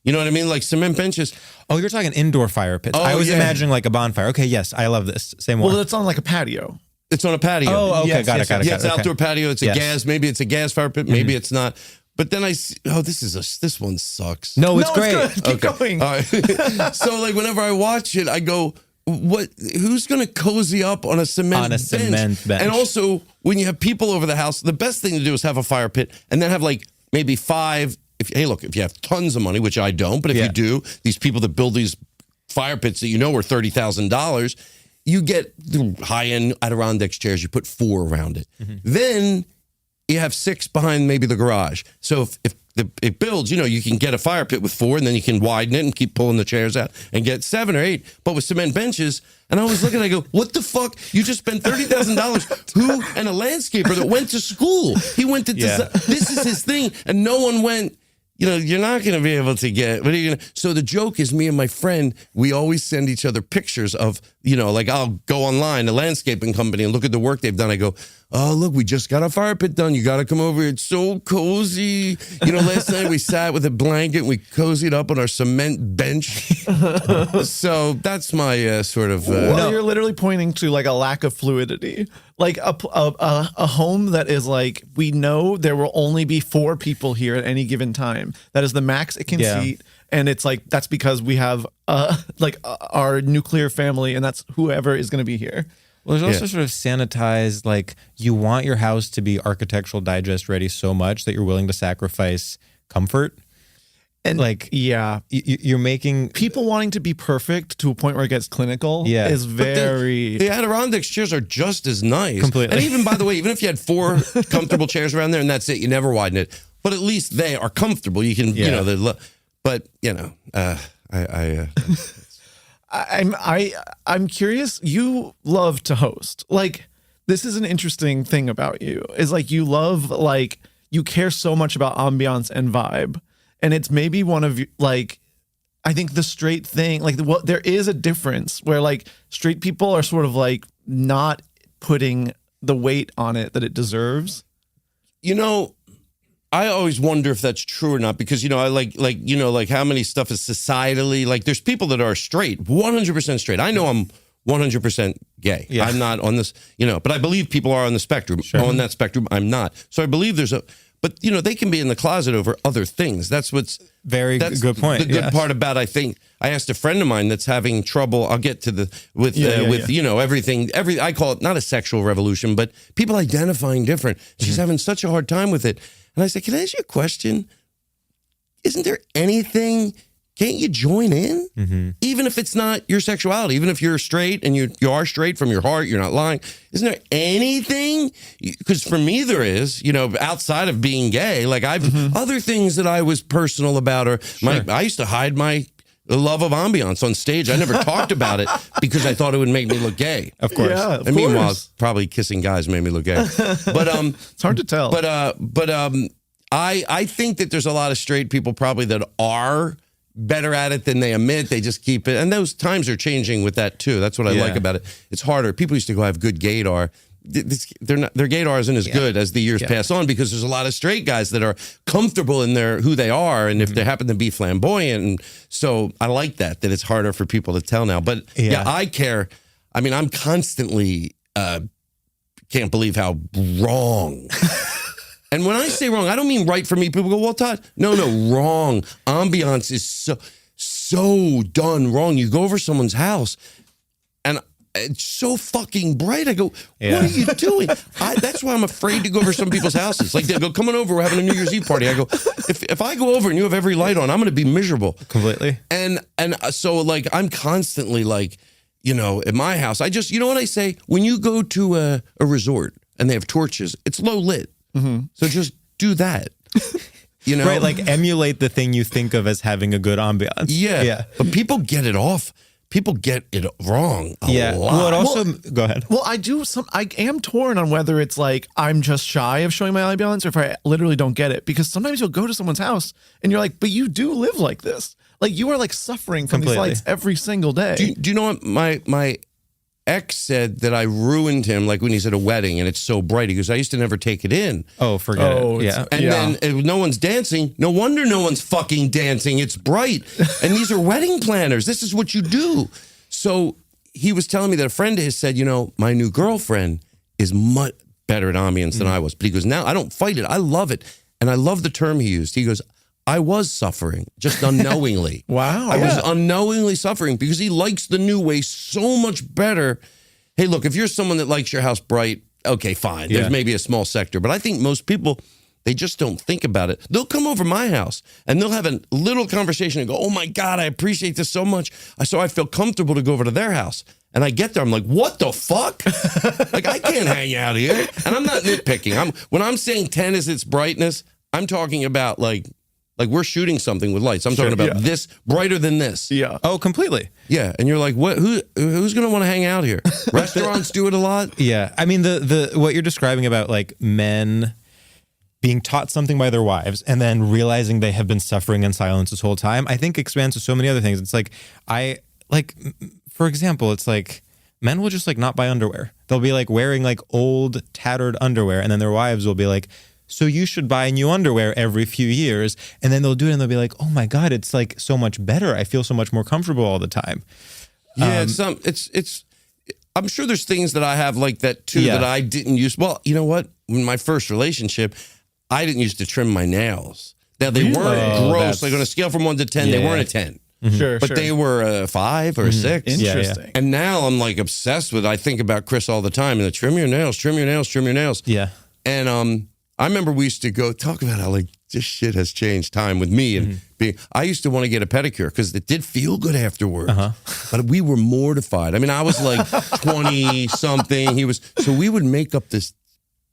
You know what I mean? Like cement benches. Oh, you're talking indoor fire pits. Oh, I was yeah. imagining like a bonfire. Okay, yes, I love this. Same one. Well, it's on like a patio. It's on a patio. Oh, okay, Yes, got yes, it. Yeah, it's an okay. outdoor patio. It's a Yes. gas. Maybe it's a gas fire pit. Maybe it's not. But then I see, this one sucks. No, it's great. Good. Keep going. All right. So whenever I watch it, I go, what? Who's going to cozy up on a cement bench? Cement bench. And also, when you have people over the house, the best thing to do is have a fire pit and then have maybe 5. If you have tons of money, which I don't, but if you do, these people that build these fire pits that are $30,000, you get the high-end Adirondack chairs. You put 4 around it. Then you have 6 behind maybe the garage. So if it builds, you can get a fire pit with 4, and then you can widen it and keep pulling the chairs out and get 7 or 8. But with cement benches, and I always look at it, I go, what the fuck? You just spent $30,000. Who? And a landscaper that went to school. He went to design. This is his thing. And no one went, you're not going to be able to get, what are you going to? So the joke is me and my friend, we always send each other pictures of, I'll go online, a landscaping company, and look at the work they've done. I go, oh, look, we just got a fire pit done. You got to come over. It's so cozy. Last night we sat with a blanket and we cozied up on our cement bench. So that's my sort of. Well, you're literally pointing to a lack of fluidity. Like a home that is we know there will only be 4 people here at any given time. That is the max it can seat. And it's that's because we have our nuclear family, and that's whoever is going to be here. Well, there's also sort of sanitized, you want your house to be Architectural Digest ready so much that you're willing to sacrifice comfort. And like, yeah, you're making people wanting to be perfect to a point where it gets clinical Yeah. is very. The Adirondack chairs are just as nice. Completely. And even, by the way, even if you had 4 comfortable chairs around there and that's it, you never widen it. But at least they are comfortable. You can, you know, but you know, I'm curious. You love to host. Like, this is an interesting thing about you. Is like you love, like, you care so much about ambiance and vibe. And it's maybe one of, like, I think the straight thing, like, there is a difference where, like, straight people are sort of, like, not putting the weight on it that it deserves. You know, I always wonder if that's true or not, because, you know, I like how many stuff is societally, like, there's people that are straight, 100% straight. I know I'm 100% gay. Yeah. I'm not on this, you know, but I believe people are on the spectrum. Sure. On that spectrum, I'm not. So I believe but, you know, they can be in the closet over other things. That's what's good point. The good part about, I think, I asked a friend of mine that's having trouble. I'll get to with you know, everything. I call it not a sexual revolution, but people identifying different. She's having such a hard time with it. And I said, can I ask you a question? Isn't there anything? Can't you join in? Mm-hmm. Even if it's not your sexuality, even if you're straight and you are straight from your heart, you're not lying. Isn't there anything? Because for me, there is, you know, outside of being gay, like other things that I was personal about, or I used to hide my love of ambiance on stage. I never talked about it because I thought it would make me look gay. Of course. Yeah, and meanwhile, probably kissing guys made me look gay. But it's hard to tell. But I think that there's a lot of straight people probably that are better at it than they admit. They just keep it. And those times are changing with that too. That's what I like about it. It's harder. People used to go, I have good gaydar. Their gaydar isn't as good as the years pass on, because there's a lot of straight guys that are comfortable in who they are, and if they happen to be flamboyant. And so I like that it's harder for people to tell now. But I care. I mean, I'm constantly can't believe how wrong. And when I say wrong, I don't mean right for me. People go, well, Todd, no, wrong. Ambiance is so done wrong. You go over someone's house and it's so fucking bright. I go, what are you doing? That's why I'm afraid to go over some people's houses. Like, they go, come on over, we're having a New Year's Eve party. I go, if I go over and you have every light on, I'm going to be miserable. Completely. And so, like, I'm constantly, like, you know, at my house, you know what I say? When you go to a resort and they have torches, it's low lit. Mm-hmm. So just do that, you know? Right, like emulate the thing you think of as having a good ambiance. Yeah. But people get it off. People get it wrong a lot. Well, it also, go ahead. Well, I am torn on whether it's like I'm just shy of showing my ambiance or if I literally don't get it. Because sometimes you'll go to someone's house and you're like, but you do live like this. Like, you are like suffering from these lights every single day. Do you know what my ex said that I ruined him, like when he's at a wedding and it's so bright? He goes, I used to never take it in. Oh, forget it. Yeah. And then if no one's dancing, no wonder no one's fucking dancing. It's bright. And these are wedding planners. This is what you do. So he was telling me that a friend of his said, you know, my new girlfriend is much better at ambience than I was. But he goes, now I don't fight it. I love it. And I love the term he used. He goes, I was suffering, just unknowingly. Wow. I was unknowingly suffering because he likes the new way so much better. Hey, look, if you're someone that likes your house bright, okay, fine. There's maybe a small sector. But I think most people, they just don't think about it. They'll come over my house and they'll have a little conversation and go, oh my God, I appreciate this so much. So I feel comfortable to go over to their house. And I get there, I'm like, what the fuck? Like, I can't hang out here. And I'm not nitpicking. When I'm saying 10 is its brightness, I'm talking about like we're shooting something with lights. I'm talking about this brighter than this. Yeah. Oh, completely. Yeah. And you're like, what? Who's going to want to hang out here? Restaurants do it a lot. Yeah. I mean, the what you're describing about like men being taught something by their wives and then realizing they have been suffering in silence this whole time, I think expands to so many other things. It's like, for example, it's like men will just like not buy underwear. They'll be like wearing like old tattered underwear, and then their wives will be like, so you should buy new underwear every few years. And then they'll do it and they'll be like, oh my God, it's like so much better. I feel so much more comfortable all the time. Yeah, I'm sure there's things that I have like that too that I didn't use. Well, you know what? In my first relationship, I didn't used to trim my nails. Now, they weren't gross. Like on a scale from 1 to 10, they weren't a 10. Mm-hmm. Sure, but they were a 5 or a 6. Interesting. Yeah. And now I'm like obsessed with, I think about Chris all the time, and the trim your nails, trim your nails, trim your nails. Yeah. And I remember we used to go, talk about how like this shit has changed time with me. And I used to want to get a pedicure because it did feel good afterwards. But we were mortified. I mean, I was like 20 something. So we would make up this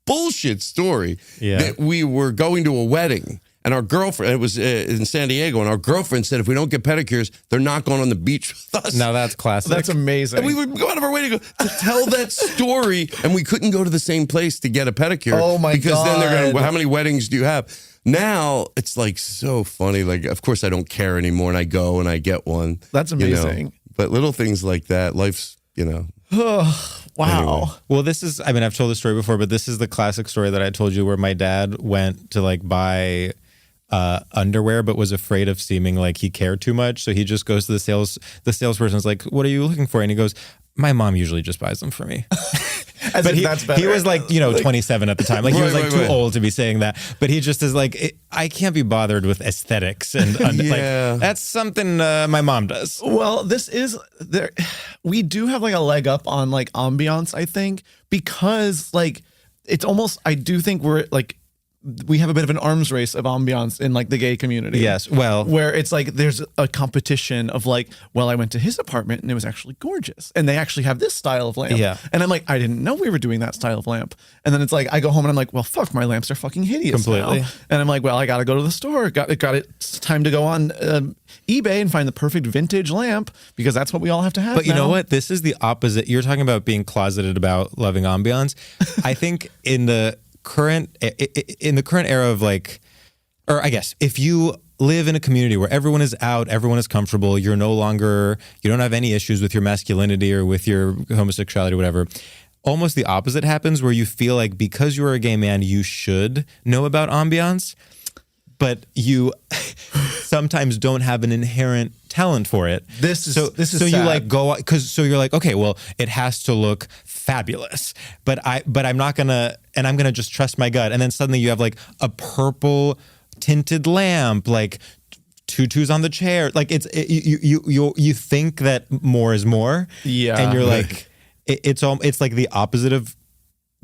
bullshit story that we were going to a wedding. And our girlfriend, it was in San Diego, and our girlfriend said, if we don't get pedicures, they're not going on the beach with us. Now that's classic. That's amazing. And we would go out of our way to tell that story, and we couldn't go to the same place to get a pedicure. Oh, my God. Because then they're going to, how many weddings do you have? Now, it's like so funny. Like, of course, I don't care anymore, and I go and I get one. That's amazing. You know? But little things like that, life's, Wow. Anyway. Well, this is, I mean, I've told this story before, but this is the classic story that I told you where my dad went to like buy underwear, but was afraid of seeming like he cared too much. So he just goes to the salesperson's like, what are you looking for? And he goes, my mom usually just buys them for me. But he was like, 27 at the time. Like he was like too old to be saying that. But he just is like, I can't be bothered with aesthetics. And like, that's something my mom does. Well, this is there. We do have like a leg up on like Ambiance, I think, because like it's almost, I do think we're like, we have a bit of an arms race of Ambiance in like the gay community. Yes. Well, where it's like there's a competition of like, well, I went to his apartment and it was actually gorgeous. And they actually have this style of lamp. Yeah. And I'm like, I didn't know we were doing that style of lamp. And then it's like, I go home and I'm like, well, fuck, my lamps are fucking hideous completely now. And I'm like, well, I got to go to the store. It's time to go on eBay and find the perfect vintage lamp because that's what we all have to have. But you know what? This is the opposite. You're talking about being closeted about loving Ambiance. I think in the current era of like, or I guess if you live in a community where everyone is out, everyone is comfortable, you don't have any issues with your masculinity or with your homosexuality or whatever, almost the opposite happens where you feel like because you're a gay man, you should know about Ambiance, but you sometimes don't have an inherent talent for it. This is sad. You like go so you're like, okay, well, it has to look fabulous, but I'm not gonna, and I'm gonna just trust my gut. And then suddenly you have like a purple tinted lamp, like tutus on the chair, like you think that more is more, and you're like, it's like the opposite of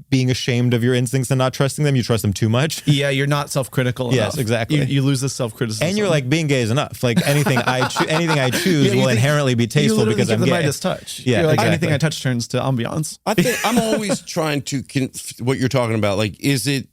being ashamed of your instincts and not trusting them. You trust them too much. Yeah, you're not self-critical enough. Yes, exactly. You lose the self-criticism. And you're like, being gay is enough. Like anything I choose will inherently be tasteful because I'm gay. You Midas touch. Yeah, you're like, exactly. anything I touch turns to Ambiance. I think I'm always trying to what you're talking about. Like, is it,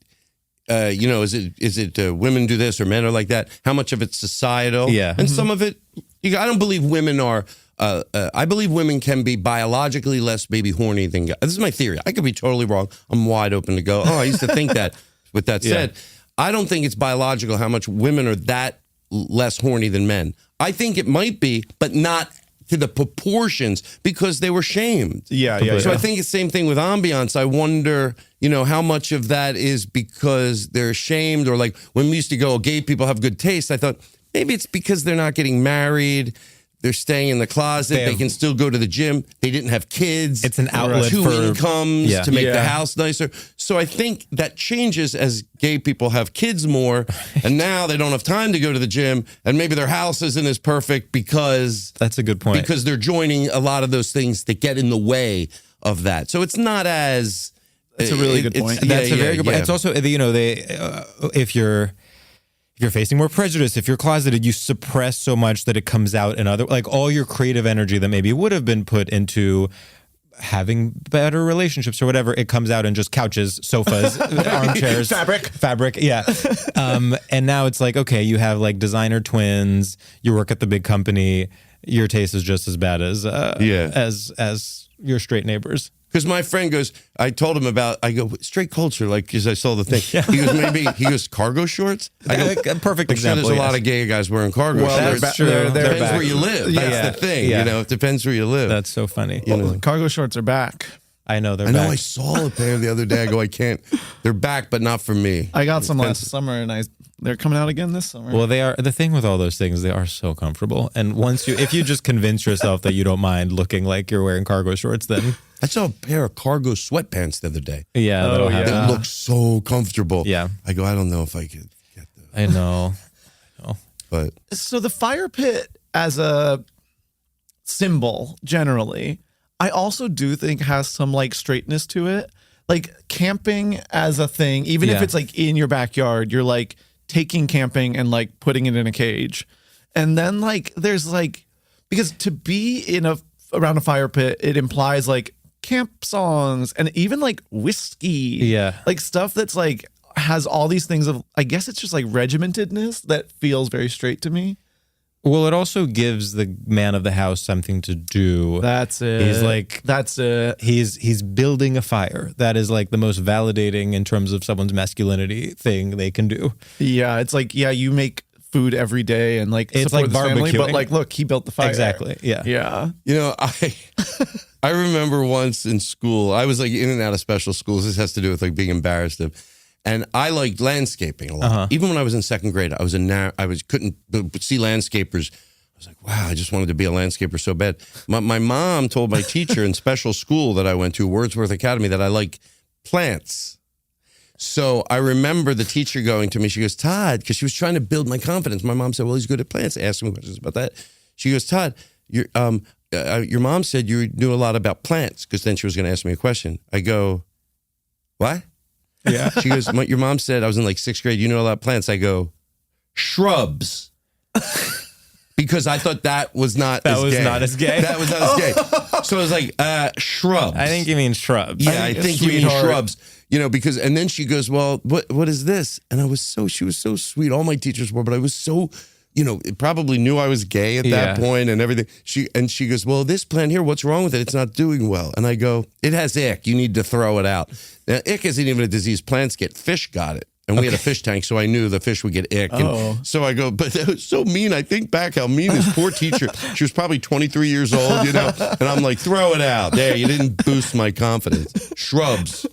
is it women do this or men are like that? How much of it's societal? Yeah. And some of it, I don't believe women are. I believe women can be biologically less maybe horny than guys. This is my theory. I could be totally wrong. I'm wide open to go, I used to think that. With that said, I don't think it's biological how much women are that less horny than men. I think it might be, but not to the proportions because they were shamed. Yeah. So I think it's the same thing with Ambiance. I wonder, how much of that is because they're ashamed, or like when we used to go, gay people have good taste. I thought maybe it's because they're not getting married. They're staying in the closet. They can still go to the gym. They didn't have kids. It's an outlet two for incomes to make the house nicer. So I think that changes as gay people have kids more, and now they don't have time to go to the gym, and maybe their house isn't as perfect because that's a good point. Because they're joining a lot of those things that get in the way of that. So it's not as. That's a really good point. That's a very good point. It's also if you're facing more prejudice, if you're closeted, you suppress so much that it comes out in other, like all your creative energy that maybe would have been put into having better relationships or whatever, it comes out in just couches, sofas, armchairs, fabric. Yeah. And now it's like, okay, you have like designer twins, you work at the big company, your taste is just as bad as your straight neighbors. Because my friend goes, I told him I go, straight culture, like, because I saw the thing. He goes, cargo shorts? I go, a perfect example. There's a lot of gay guys wearing cargo shorts. That's true. Depends where you live. That's the thing. Yeah. It depends where you live. That's so funny. Cargo shorts are back. I know they're back. I saw a pair the other day. I go, I can't. They're back, but not for me. I got some last summer, and they're coming out again this summer. Well, they are. The thing with all those things, they are so comfortable. And if you just convince yourself that you don't mind looking like you're wearing cargo shorts, then. I saw a pair of cargo sweatpants the other day. Yeah, that look so comfortable. Yeah. I go, I don't know if I could get those. I know. But so the fire pit as a symbol, generally, I also do think has some like straightness to it. Like camping as a thing, even if it's like in your backyard, you're like taking camping and like putting it in a cage. And then like there's like, because to be around a fire pit, it implies like camp songs and even like whiskey. Yeah. Like stuff that's like has all these things of, I guess it's just like regimentedness that feels very straight to me. Well, it also gives the man of the house something to do. That's it. He's like, that's it. He's building a fire. That is like the most validating in terms of someone's masculinity thing they can do. Yeah, it's like, yeah, you make food every day and like it's support like the family, but barbecuing. like, look, he built the fire. Exactly. Yeah. Yeah. You know, I remember once in school, I was like in and out of special schools. This has to do with like being embarrassed of. And I liked landscaping a lot. Even when I was in second grade, I couldn't see landscapers. I was like, wow, I just wanted to be a landscaper so bad. My mom told my teacher in special school that I went to, Wordsworth Academy, that I like plants. So I remember the teacher going to me, she goes, Todd, because she was trying to build my confidence. My mom said, well, he's good at plants. Asked me questions about that. She goes, Todd, your mom said you knew a lot about plants, because then she was going to ask me a question. I go, what? Yeah. She goes, your mom said, I was in like sixth grade, you know a lot of plants. I go, shrubs. Because I thought that was not as gay. Not as gay. That was not as gay. So I was like, shrubs. I think you mean shrubs. Yeah, I think you mean shrubs. You know, because, and then she goes, well, what is this? And she was so sweet. All my teachers were, but I was so, you know, probably knew I was gay at that point and everything. She goes, well, this plant here, what's wrong with it? It's not doing well. And I go, it has ick. You need to throw it out. Now, ick isn't even a disease plants get. Fish got it. And we had a fish tank, so I knew the fish would get ick. And so I go, but that was so mean. I think back how mean this poor teacher, she was probably 23 years old, you know, and I'm like, throw it out. There, you didn't boost my confidence. Shrubs.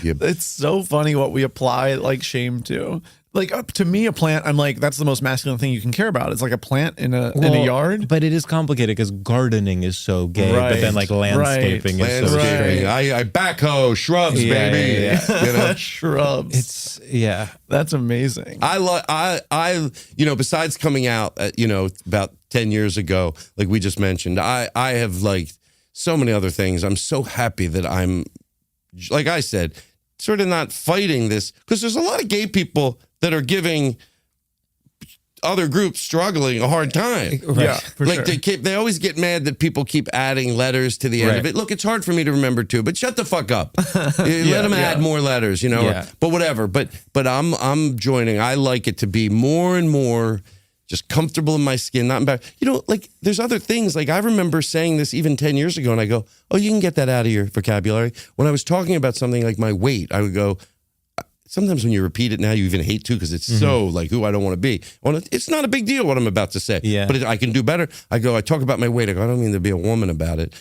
It's so funny what we apply like shame to. Like to me, a plant, I'm like, that's the most masculine thing you can care about. It's like a plant in a yard. But it is complicated because gardening is so gay, but then like landscaping is so straight. I backhoe shrubs, baby. Yeah. You know? Shrubs. That's amazing. I you know, besides coming out, you know, about 10 years ago, like we just mentioned, I have like so many other things. I'm so happy that I'm, like I said, sort of not fighting this, because there's a lot of gay people that are giving other groups struggling a hard time. Yeah, for like sure. they always get mad that people keep adding letters to the end of it. Look, it's hard for me to remember too, but shut the fuck up. Let them add more letters, you know. Yeah. But whatever. But I'm joining. I like it to be more and more just comfortable in my skin, not embarrassed. You know, like there's other things. Like I remember saying this even 10 years ago, and I go, oh, you can get that out of your vocabulary. When I was talking about something like my weight, I would go, sometimes when you repeat it now, you even hate to, because it's so like who I don't want to be. It's not a big deal what I'm about to say, but I can do better. I talk about my weight. I go, I don't mean to be a woman about it.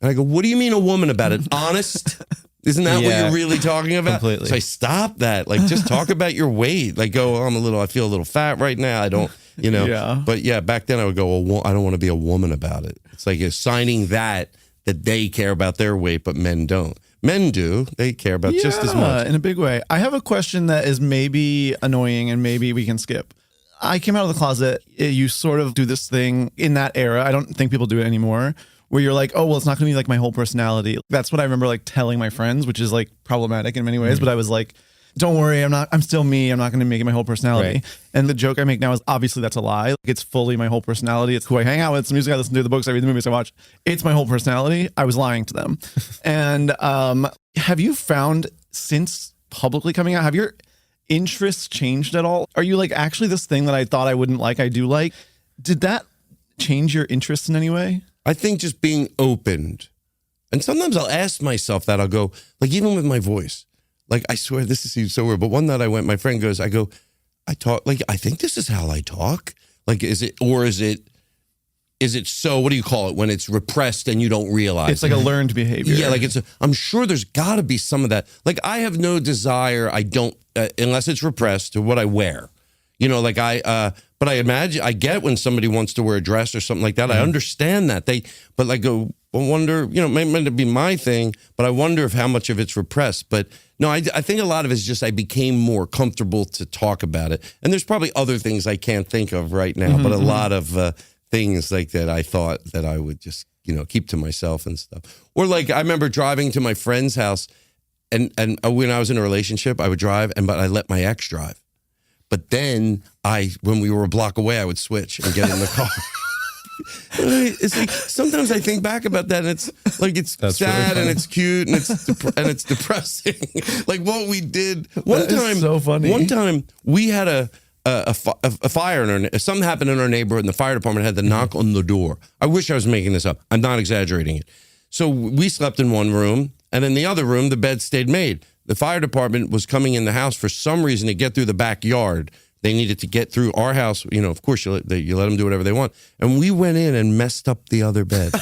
And I go, what do you mean a woman about it? Honest? Isn't that what you're really talking about? Completely. So I stop that. Like, just talk about your weight. Like, I feel a little fat right now. I don't, you know. Yeah. But yeah, back then I would go, I don't want to be a woman about it. It's like assigning that they care about their weight, but men don't. Men do. They care about just as much. In a big way. I have a question that is maybe annoying and maybe we can skip. I came out of the closet. You sort of do this thing in that era. I don't think people do it anymore, where you're like, oh, well, it's not going to be like my whole personality. That's what I remember like telling my friends, which is like problematic in many ways. But I was like, don't worry, I'm still me. I'm not going to make it my whole personality. Right. And the joke I make now is obviously that's a lie. It's fully my whole personality. It's who I hang out with. It's the music I listen to, the books I read, the movies I watch. It's my whole personality. I was lying to them. And have you found, since publicly coming out, have your interests changed at all? Are you like, actually this thing that I thought I wouldn't like, I do like? Did that change your interests in any way? I think just being opened. And sometimes I'll ask myself that. I'll go, like, even with my voice. Like, I swear, this seems so weird, but one night my friend goes, I talk, like, I think this is how I talk. Like, is it so, what do you call it, when it's repressed and you don't realize it's like a learned behavior. Yeah, like I'm sure there's got to be some of that. Like, I have no desire, I don't, unless it's repressed, to what I wear. You know, like but I imagine, I get when somebody wants to wear a dress or something like that. I understand that. But like, I wonder, you know, it might be my thing, but I wonder if how much of it's repressed. But no, I think a lot of it is just I became more comfortable to talk about it. And there's probably other things I can't think of right now, but a lot of things like that I thought that I would just, you know, keep to myself and stuff. Or like, I remember driving to my friend's house, and when I was in a relationship, I would drive, but I let my ex drive. But then when we were a block away, I would switch and get in the car. It's like sometimes I think back about that, and it's like it's sad really and it's cute and it's depressing. Like what we did one time. So funny. One time we had a fire in something happened in our neighborhood, and the fire department had to knock on the door. I wish I was making this up. I'm not exaggerating it. So we slept in one room, and in the other room, the bed stayed made. The fire department was coming in the house for some reason to get through the backyard. They needed to get through our house. You know, of course, you let them do whatever they want. And we went in and messed up the other bed.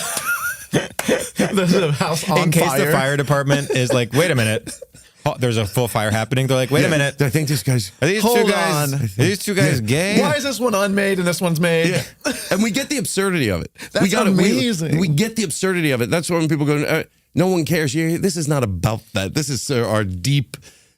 The house on in case fire. the fire department is like, wait a minute. Oh, there's a full fire happening. They're like, wait a minute. I think this guy's... Are these Hold two guys? on. Are these two guys gay? Why is this one unmade and this one's made? Yeah. And we get the absurdity of it. That's amazing. We get the absurdity of it. That's when people go, no one cares. This is not about that. This is our deep...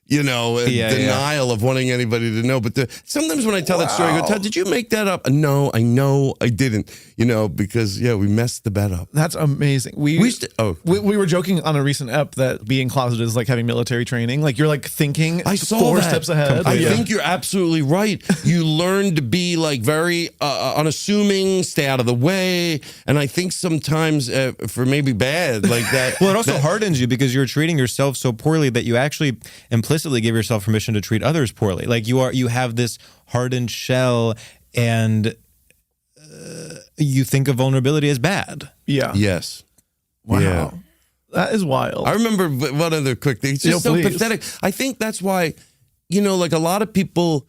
denial of wanting anybody to know. But sometimes when I tell that story, I go, Todd, did you make that up? No, I know I didn't. Because we messed the bed up. That's amazing. We were joking on a recent ep that being closeted is like having military training. Like you're like thinking four steps ahead. I think you're absolutely right. You learn to be like very unassuming, stay out of the way. And I think sometimes for maybe bad like that. Well, it also hardens you because you're treating yourself so poorly that you actually implicitly give yourself permission to treat others poorly. Like you have this hardened shell, and you think of vulnerability as bad. Yeah. Yes. Wow. Yeah. That is wild. I remember one other quick thing. It's just so pathetic. I think that's why, like a lot of people,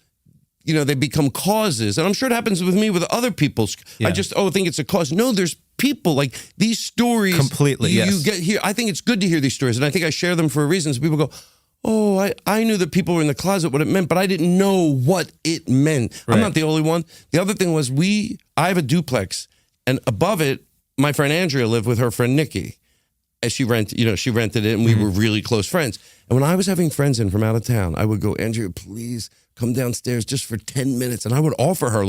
they become causes. And I'm sure it happens with me with other people's. Yeah. I just, think it's a cause. No, there's people like these stories. Completely, yes. You get here. I think it's good to hear these stories. And I think I share them for a reason. So people go, oh, I knew that people were in the closet, what it meant, but I didn't know what it meant. Right. I'm not the only one. The other thing was I have a duplex, and above it, my friend Andrea lived with her friend Nikki. And she rented it, and we were really close friends. And when I was having friends in from out of town, I would go, Andrea, please come downstairs just for 10 minutes. And I would offer her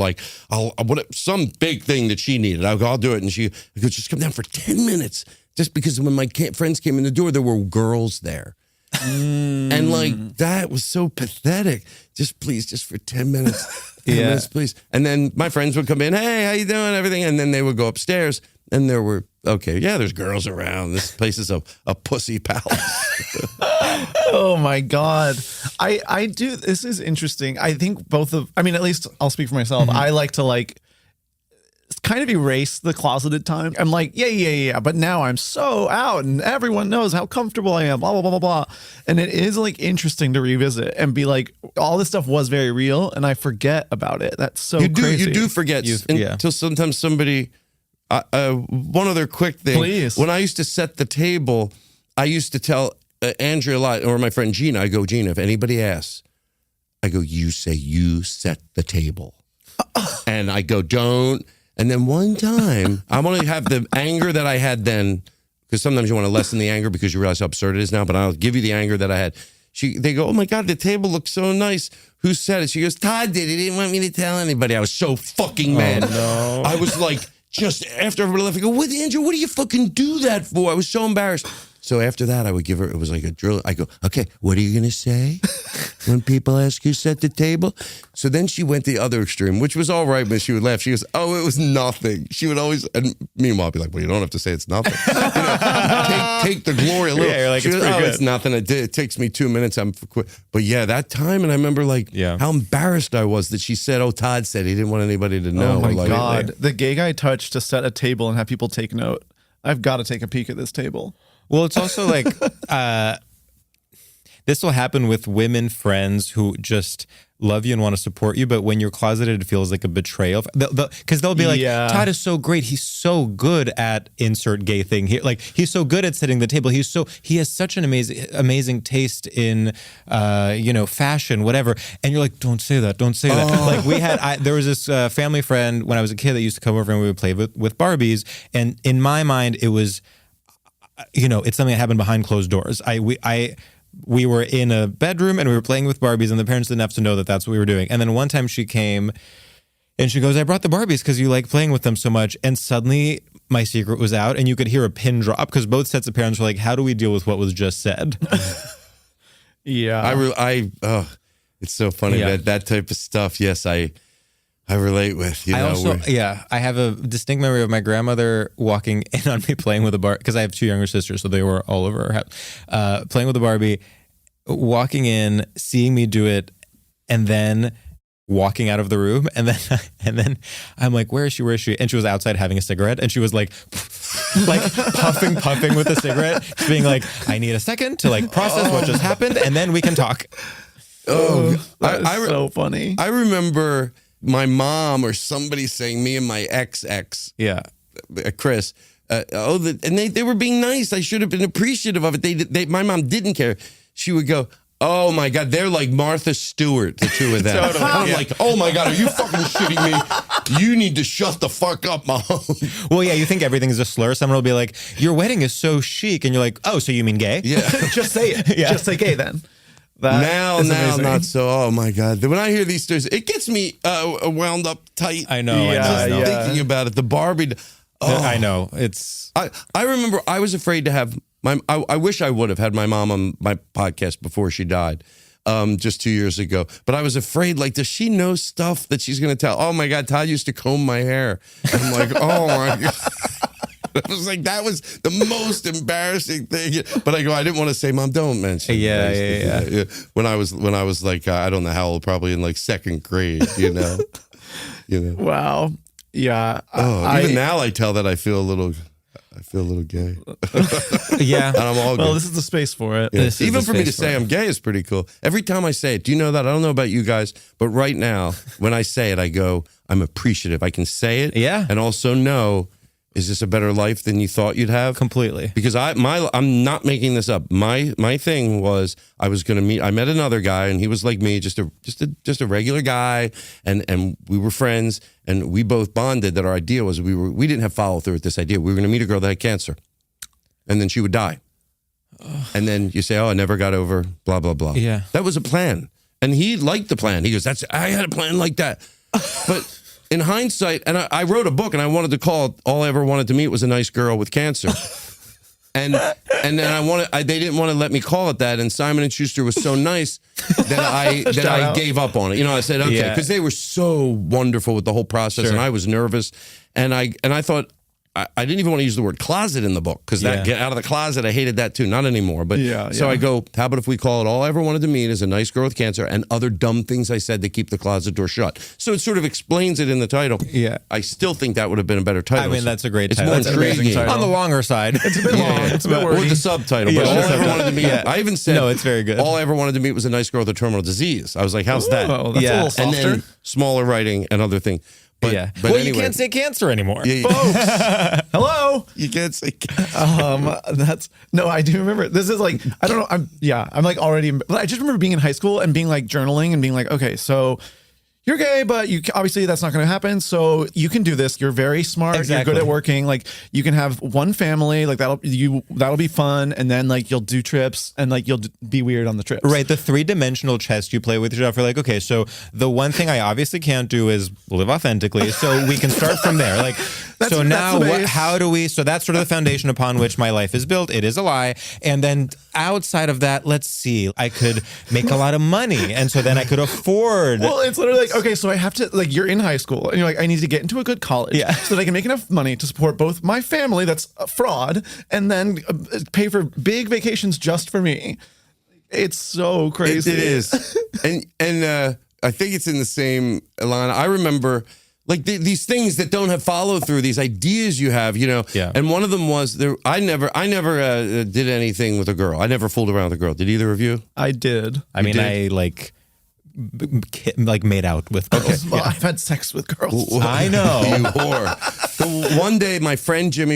some big thing that she needed. I'll do it. And she would just come down for 10 minutes. Just because when my friends came in the door, there were girls there. And like that was so pathetic. Just for 10 minutes. 10 minutes, please. And then my friends would come in, hey, how you doing? Everything. And then they would go upstairs, and there were there's girls around. This place is a pussy palace. Oh my God. I do. This is interesting. I think at least I'll speak for myself. I like to kind of erase the closeted time. I'm like, yeah. But now I'm so out and everyone knows how comfortable I am, blah, blah, blah, blah, blah. And it is like interesting to revisit and be like, all this stuff was very real and I forget about it. That's so crazy. You do forget until sometimes somebody, one other quick thing. Please. When I used to set the table, I used to tell Andrea a lot, or my friend Gina, I go, Gina, if anybody asks, I go, you say you set the table. And I go, don't. And then one time, I want to have the anger that I had then, because sometimes you want to lessen the anger because you realize how absurd it is now, but I'll give you the anger that I had. They go, oh my God, the table looks so nice. Who said it? She goes, Todd did. He didn't want me to tell anybody. I was so fucking mad. Oh, no. I was like, just after everybody left, I go, Andrew, what do you fucking do that for? I was so embarrassed. So after that, I would give her, it was like a drill. I go, okay, what are you going to say when people ask you to set the table? So then she went the other extreme, which was all right, but she would laugh. She goes, oh, it was nothing. She would always, and meanwhile, I'd be like, well, you don't have to say it's nothing. Take the glory a little. Yeah, you're like, she it's goes, pretty good. It's nothing. It takes me 2 minutes. But yeah, that time, and I remember how embarrassed I was that she said, oh, Todd said he didn't want anybody to know. Oh my God. The gay guy touch to set a table and have people take note. I've got to take a peek at this table. Well, it's also like this will happen with women friends who just love you and want to support you, but when you're closeted, it feels like a betrayal. Because they'll be like, Todd is so great. He's so good at insert gay thing. He's so good at setting the table. He has such an amazing taste in fashion, whatever. And you're like, don't say that. Don't say that. Like there was this family friend when I was a kid that used to come over and we would play with Barbies. And in my mind, it was, it's something that happened behind closed doors. We were in a bedroom and we were playing with Barbies, and the parents didn't have to know that that's what we were doing. And then one time she came and she goes, I brought the Barbies because you like playing with them so much. And suddenly my secret was out, and you could hear a pin drop because both sets of parents were like, how do we deal with what was just said? Yeah. It's so funny that type of stuff. Yes, I relate with. I have a distinct memory of my grandmother walking in on me playing with a Barbie, because I have 2 younger sisters, so they were all over our house, playing with a Barbie, walking in, seeing me do it, and then walking out of the room, and then I'm like, where is she? And she was outside having a cigarette, and she was like, like puffing with a cigarette, just being like, I need a second to like process what just happened, and then we can talk. That's so funny. I remember my mom or somebody saying, me and my ex, Chris, and they were being nice. I should have been appreciative of it. My mom didn't care. She would go, oh my God, they're like Martha Stewart, the 2 of them. Totally. I'm like, oh my God, are you fucking shitting me? You need to shut the fuck up, Mom. Well, yeah, you think everything's a slur. Someone will be like, your wedding is so chic. And you're like, oh, so you mean gay? Yeah. Just say it. Yeah. Just say gay then. Now, not so. Oh my God. When I hear these stories, it gets me wound up tight. I know. Thinking about it. The Barbie. I know. It's. I remember I was afraid to have I wish I would have had my mom on my podcast before she died, just 2 years ago. But I was afraid, like, does she know stuff that she's going to tell? Oh my God, Todd used to comb my hair. I'm like, oh my God. I was like, that was the most embarrassing thing. But I didn't want to say, Mom, don't mention. Yeah. When I was like, I don't know how old, probably in like 2nd grade, you know. Wow. Yeah. Even now I tell that I feel a little gay. Yeah. And I'm all good. Well, this is the space for it. Yeah. Even for me to say I'm gay is pretty cool. Every time I say it, do you know that? I don't know about you guys, but right now, when I say it, I go, I'm appreciative. I can say it. Yeah. And also know, is this a better life than you thought you'd have? Completely. Because I'm not making this up. My thing was I met another guy, and he was like me, just a regular guy, and we were friends, and we both bonded that our idea was we didn't have follow through with this idea. We were going to meet a girl that had cancer, and then she would die. And then you say, oh, I never got over blah blah blah. Yeah. That was a plan. And he liked the plan. He goes, I had a plan like that. But in hindsight, and I wrote a book, and I wanted to call it "All I Ever Wanted to Meet Was a Nice Girl with Cancer," and then they didn't want to let me call it that. And Simon & Schuster was so nice that I gave up on it. I said okay, because they were so wonderful with the whole process, and I was nervous, and I thought. I didn't even want to use the word closet in the book because that get out of the closet, I hated that too. Not anymore. But so I go, how about if we call it "All I Ever Wanted to Meet Is a Nice Girl with Cancer" and other dumb things I said to keep the closet door shut. So it sort of explains it in the title. Yeah. I still think that would have been a better title. I mean, that's a great title. It's more intriguing. On the longer side. It's a bit long. It's a bit wordy. Or the subtitle. But all I ever wanted to meet. I even said, no, it's very good. All I ever wanted to meet was a nice girl with a terminal disease. I was like, how's that? Oh, that's a little softer. And then smaller writing and other thing. But well, anyway, you can't say cancer anymore. Folks, hello. You can't say cancer. I do remember. This is like, I don't know. I'm like already, but I just remember being in high school and being like journaling and being like, okay, so you're gay, but you obviously that's not going to happen. So you can do this. You're very smart. Exactly. You're good at working. Like you can have one family. Like that'll be fun. And then like you'll do trips and like you'll be weird on the trips. Right. The 3-dimensional chess you play with yourself. You're like, okay, so the one thing I obviously can't do is live authentically. So we can start from there. Like, so now how do we? So that's sort of the foundation upon which my life is built. It is a lie. And then outside of that, let's see, I could make a lot of money. And so then I could afford. Well, it's literally like, okay, so I have to, like, you're in high school and you're like, I need to get into a good college so that I can make enough money to support both my family, that's a fraud, and then pay for big vacations just for me. It's so crazy. It is. and I think it's in the same line. I remember like these things that don't have follow through, these ideas you have, and one of them was I never did anything with a girl. I never fooled around with a girl. Did either of you? I did. I mean, I like made out with girls. Okay. Well, I've had sex with girls. I know. You whore. So one day my friend Jimmy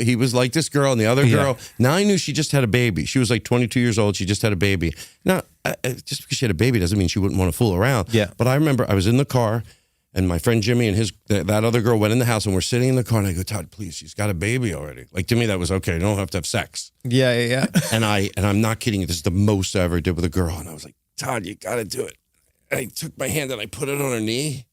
he was like this girl, and the other girl, now I knew she just had a baby. She was like 22 years old. She just had a baby. Now, just because she had a baby doesn't mean she wouldn't want to fool around. Yeah. But I remember I was in the car, and my friend Jimmy and that other girl went in the house, and we're sitting in the car, and I go, Todd, please, she's got a baby already. Like, to me, that was okay. You don't have to have sex. Yeah. And I'm not kidding you. This is the most I ever did with a girl. And I was like, Todd, you got to do it. And I took my hand and I put it on her knee.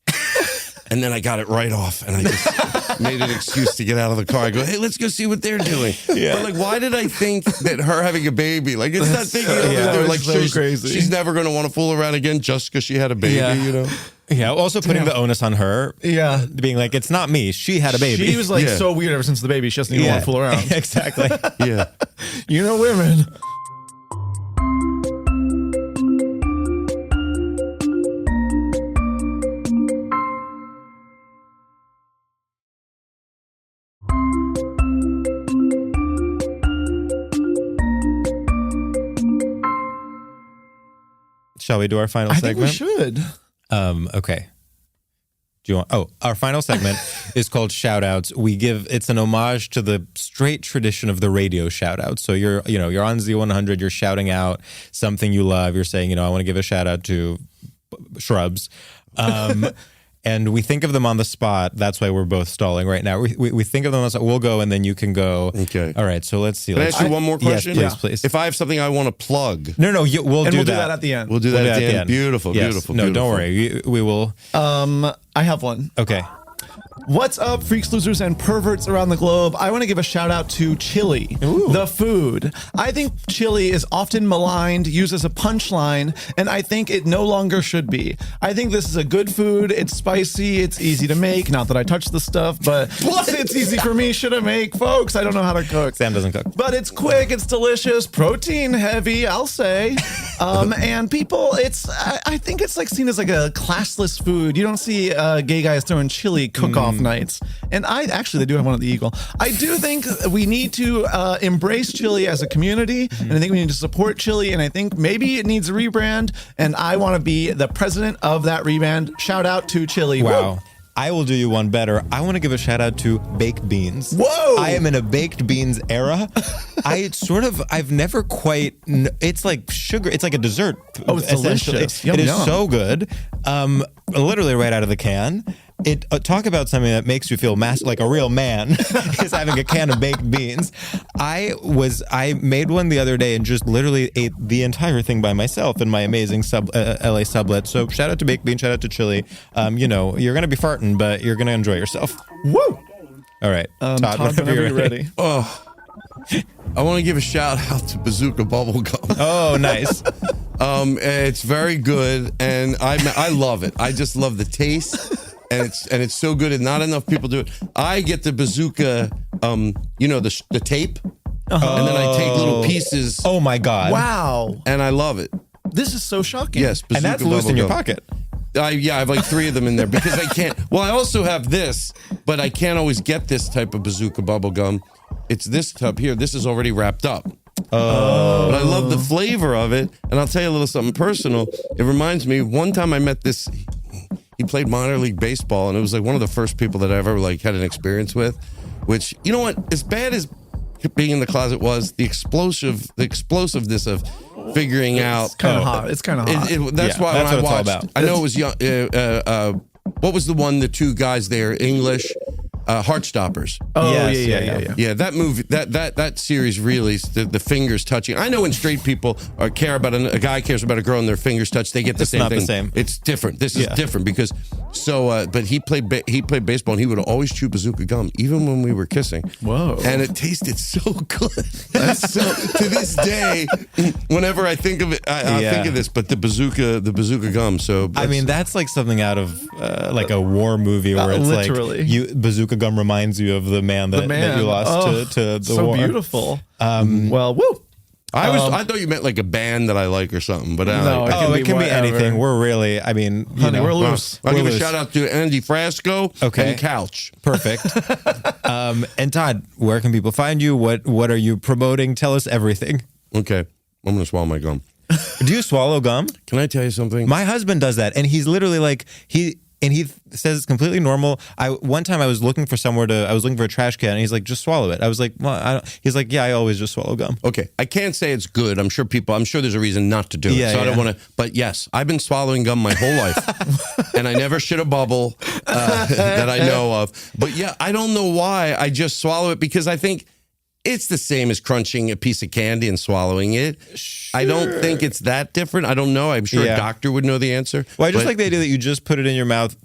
And then I got it right off, and I just made an excuse to get out of the car. I go, hey, let's go see what they're doing. Yeah. But like, why did I think that her having a baby? Like, it's not thinking they're like, so crazy. She's never going to want to fool around again just because she had a baby, you know? Yeah, also putting the onus on her. Yeah. Being like, it's not me. She had a baby. She was like so weird ever since the baby. She doesn't even want to fool around. Exactly. Yeah. You know women. Shall we do our final segment? I think we should. Okay. Do you want? Oh, our final segment is called Shoutouts. It's an homage to the straight tradition of the radio shoutout. So you're on Z100, you're shouting out something you love. You're saying, I want to give a shout out to Shrubs. And we think of them on the spot. That's why we're both stalling right now. We think of them on the spot. We'll go, and then you can go. Okay. All right, so let's see. Can I ask you one more question? Yes, please. If I have something I want to plug. No, we'll do that at the end. We'll do that at the end. Beautiful, yes. beautiful. No, don't worry. We will. I have one. Okay. What's up, freaks, losers, and perverts around the globe? I want to give a shout out to chili, the food. I think chili is often maligned, used as a punchline, and I think it no longer should be. I think this is a good food. It's spicy. It's easy to make. Not that I touch the stuff, but it's easy for me to make, folks. I don't know how to cook. Sam doesn't cook. But it's quick. It's delicious. Protein heavy, I'll say. And people, I think it's like seen as like a classless food. You don't see gay guys throwing chili cook-off nights. And they do have one at the Eagle. I do think we need to embrace chili as a community, and I think we need to support chili, and I think maybe it needs a rebrand, and I want to be the president of that rebrand. Shout out to chili. Wow. Woo! I will do you one better. I want to give a shout out to baked beans. Whoa! I am in a baked beans era. I've never quite, it's like sugar. It's like a dessert. Oh, it's delicious. It is so good. Literally right out of the can. Talk about something that makes you feel like a real man is having a can of baked beans. I made one the other day and just literally ate the entire thing by myself in my amazing LA sublet. So shout out to baked beans, shout out to chili. You're going to be farting, but you're going to enjoy yourself. Woo! All right. Todd, whenever you're ready. Oh, I want to give a shout out to Bazooka bubblegum. Oh, nice. It's very good, and I love it. I just love the taste. And it's so good, and not enough people do it. I get the Bazooka, the tape, and then I take little pieces. Oh my God! Wow! And I love it. This is so shocking. Yes, Bazooka and that's loose in your pocket. I have like 3 of them in there because I can't. Well, I also have this, but I can't always get this type of Bazooka bubble gum. It's this tub here. This is already wrapped up. But I love the flavor of it, and I'll tell you a little something personal. It reminds me. One time I met this. He played minor league baseball, and it was like one of the first people that I ever had an experience with. Which, you know what? As bad as being in the closet was, the explosiveness of figuring out. It's kind of hot. It's kind of hot. That's why that's when what I it's all watched, about. I know it was young. What was the one? The 2 guys there, English. Heartstoppers. Oh, yes, yeah. Yeah, that movie, that series really, the fingers touching. I know when straight people care about a guy cares about a girl and their fingers touch, they get the same thing. It's not the same. It's different. This is different because but he played baseball, and he would always chew Bazooka gum, even when we were kissing. Whoa! And it tasted so good. So to this day, whenever I think of it, I think of this. But the Bazooka gum. So I mean, that's like something out of like a war movie where it's literally. like Bazooka gum reminds you of the man that you lost to the war. So beautiful. Well, woo. I thought you meant like a band that I like or something, but No, it can be anything. We're really, Honey, we're loose. I'll give a shout out to Andy Frasco and Couch. Perfect. And Todd, where can people find you? What are you promoting? Tell us everything. Okay, I'm gonna swallow my gum. Do you swallow gum? Can I tell you something? My husband does that, and he's literally like he says it's completely normal. One time I was looking for a trash can, and he's like, just swallow it. I was like, well, he's like, yeah, I always just swallow gum. Okay, I can't say it's good. I'm sure there's a reason not to do it. So I don't want to. But yes, I've been swallowing gum my whole life, and I never shit a bubble that I know of. But yeah, I don't know why. I just swallow it because I think it's the same as crunching a piece of candy and swallowing it. Sure. I don't think it's that different. I don't know. I'm sure a doctor would know the answer. Well, I just like the idea that you just put it in your mouth,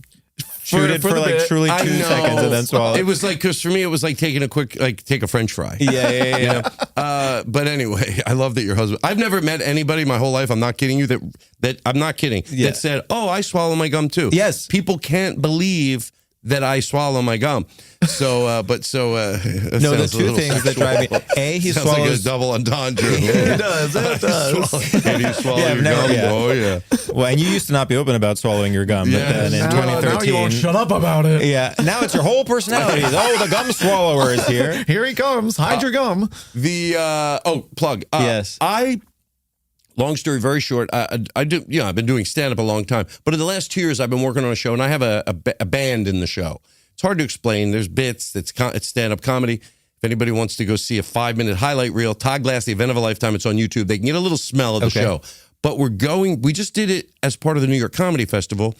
Chewed it for like truly 2 seconds and then swallowed. It was like, because for me, it was like taking a quick, like take a French fry. Yeah. You know? But anyway, I love that your husband. I've never met anybody my whole life. I'm not kidding you. That I'm not kidding. Yeah. That said, oh, I swallow my gum too. Yes. People can't believe that I swallow my gum. So, no, the two things that drive me. A, he sounds swallows like a double entendre. It does. It does. Can you swallow your never, gum? yeah. Oh yeah. Well, and you used to not be open about swallowing your gum, but then in Now 2013, you won't shut up about it. yeah, now it's your whole personality. Oh, the gum swallower is here. Here he comes. Hide your gum. Plug. Yes. Long story very short, I do. You know, I've been doing stand up a long time, but in the last 2 years, I've been working on a show, and I have a band in the show. It's hard to explain. There's bits. It's stand up comedy. If anybody wants to go see a 5-minute highlight reel, Todd Glass, The Event of a Lifetime, it's on YouTube. They can get a little smell of the show. But we just did it as part of the New York Comedy Festival.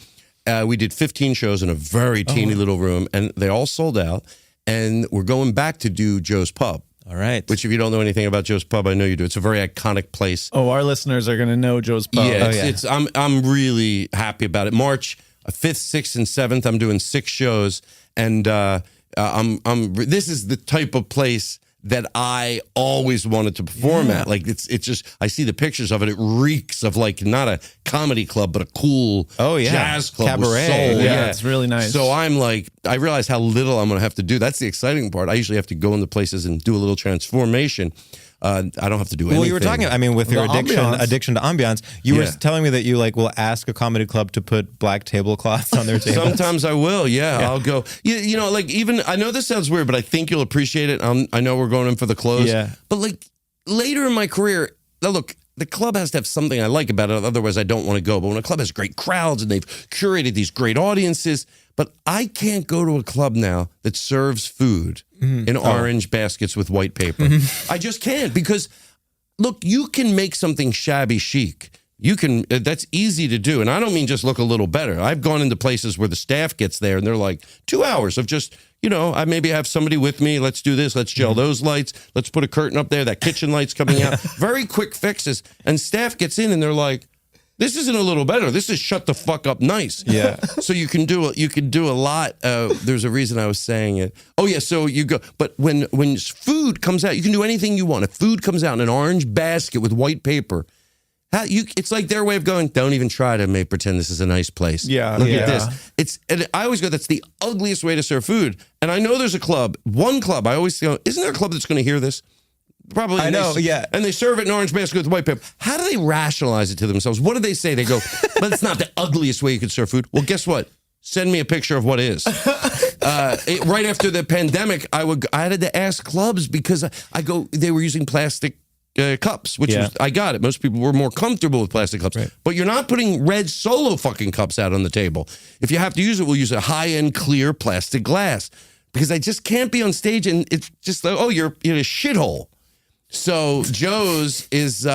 We did 15 shows in a very teeny little room, and they all sold out. And we're going back to do Joe's Pub. All right. Which, if you don't know anything about Joe's Pub, I know you do. It's a very iconic place. Oh, our listeners are going to know Joe's Pub. Yeah, I'm really happy about it. March 5th, 6th, and 7th, I'm doing 6 shows, and this is the type of place that I always wanted to perform at. Like it's just, I see the pictures of it. It reeks of like not a comedy club, but a cool jazz club, cabaret. With soul. Yeah, it's really nice. So I'm like, I realize how little I'm going to have to do. That's the exciting part. I usually have to go into places and do a little transformation. I don't have to do anything. Well, you were talking, I mean, with your addiction to ambiance, you were telling me that you like will ask a comedy club to put black tablecloths on their tables. Sometimes I will, I'll go. You know, like even, I know this sounds weird, but I think you'll appreciate it. I know we're going in for the close. Yeah. But like later in my career, now look, the club has to have something I like about it. Otherwise, I don't want to go. But when a club has great crowds and they've curated these great audiences, but I can't go to a club now that serves food in orange baskets with white paper. I just can't, because look, you can make something shabby chic. You can, that's easy to do. And I don't mean just look a little better. I've gone into places where the staff gets there and they're like 2 hours of just, you know, I maybe have somebody with me. Let's do this. Let's gel those lights. Let's put a curtain up there. That kitchen light's coming out. Very quick fixes. And staff gets in and they're like, this isn't a little better. This is shut the fuck up nice. Yeah. So you can do a lot. There's a reason I was saying it. Oh yeah. So you go, but when food comes out, you can do anything you want. If food comes out in an orange basket with white paper, it's like their way of going, don't even try to pretend this is a nice place. Yeah. Look at this. And I always go, that's the ugliest way to serve food. And I know there's one club, I always go, isn't there a club that's going to hear this? Probably. I know, And they serve it in orange basket with white paper. How do they rationalize it to themselves? What do they say? They go, but it's not the ugliest way you could serve food. Well, guess what? Send me a picture of what is. Right after the pandemic, I had to ask clubs because they were using plastic cups, which I got it. Most people were more comfortable with plastic cups. Right. But you're not putting red Solo fucking cups out on the table. If you have to use it, we'll use a high-end clear plastic glass. Because I just can't be on stage and it's just like, oh, you're in a shithole. So Joe's is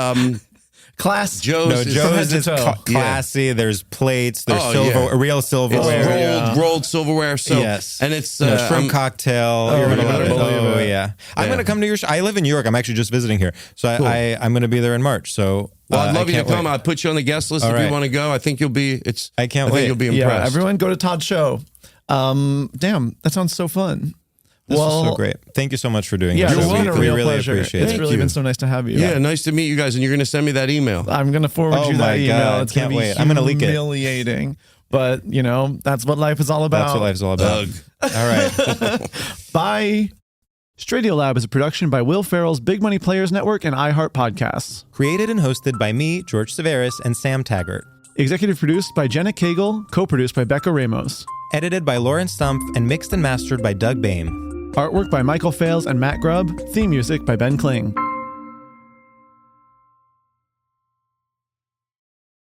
class. Joe's is classy. There's plates. There's real silverware. It's rolled silverware. So and it's shrimp cocktail. You're gonna love it. I'm gonna come to your show. I live in New York. I'm actually just visiting here, so cool. I'm gonna be there in March. So I'd love you to come. I'll put you on the guest list if you want to go. I think you'll be. I can't wait. You'll be impressed. Yeah, everyone go to Todd's show. Damn, that sounds so fun. This was so great. Thank you so much for doing this. It's been a real pleasure. Appreciate it. It's really been so nice to have you. Yeah, nice to meet you guys. And you're going to send me that email. I'm going to forward you that email. God. It's going to be I'm going to leak it. Humiliating. But, you know, that's what life is all about. That's what life is all about. All right. Bye. StraightioLab is a production by Will Ferrell's Big Money Players Network and iHeart Podcasts. Created and hosted by me, George Civeris, and Sam Taggart. Executive produced by Jenna Cagle. Co-produced by Becca Ramos. Edited by Lauren Stumpf and mixed and mastered by Doug Bain. Artwork by Michael Fales and Matt Grubb. Theme music by Ben Kling.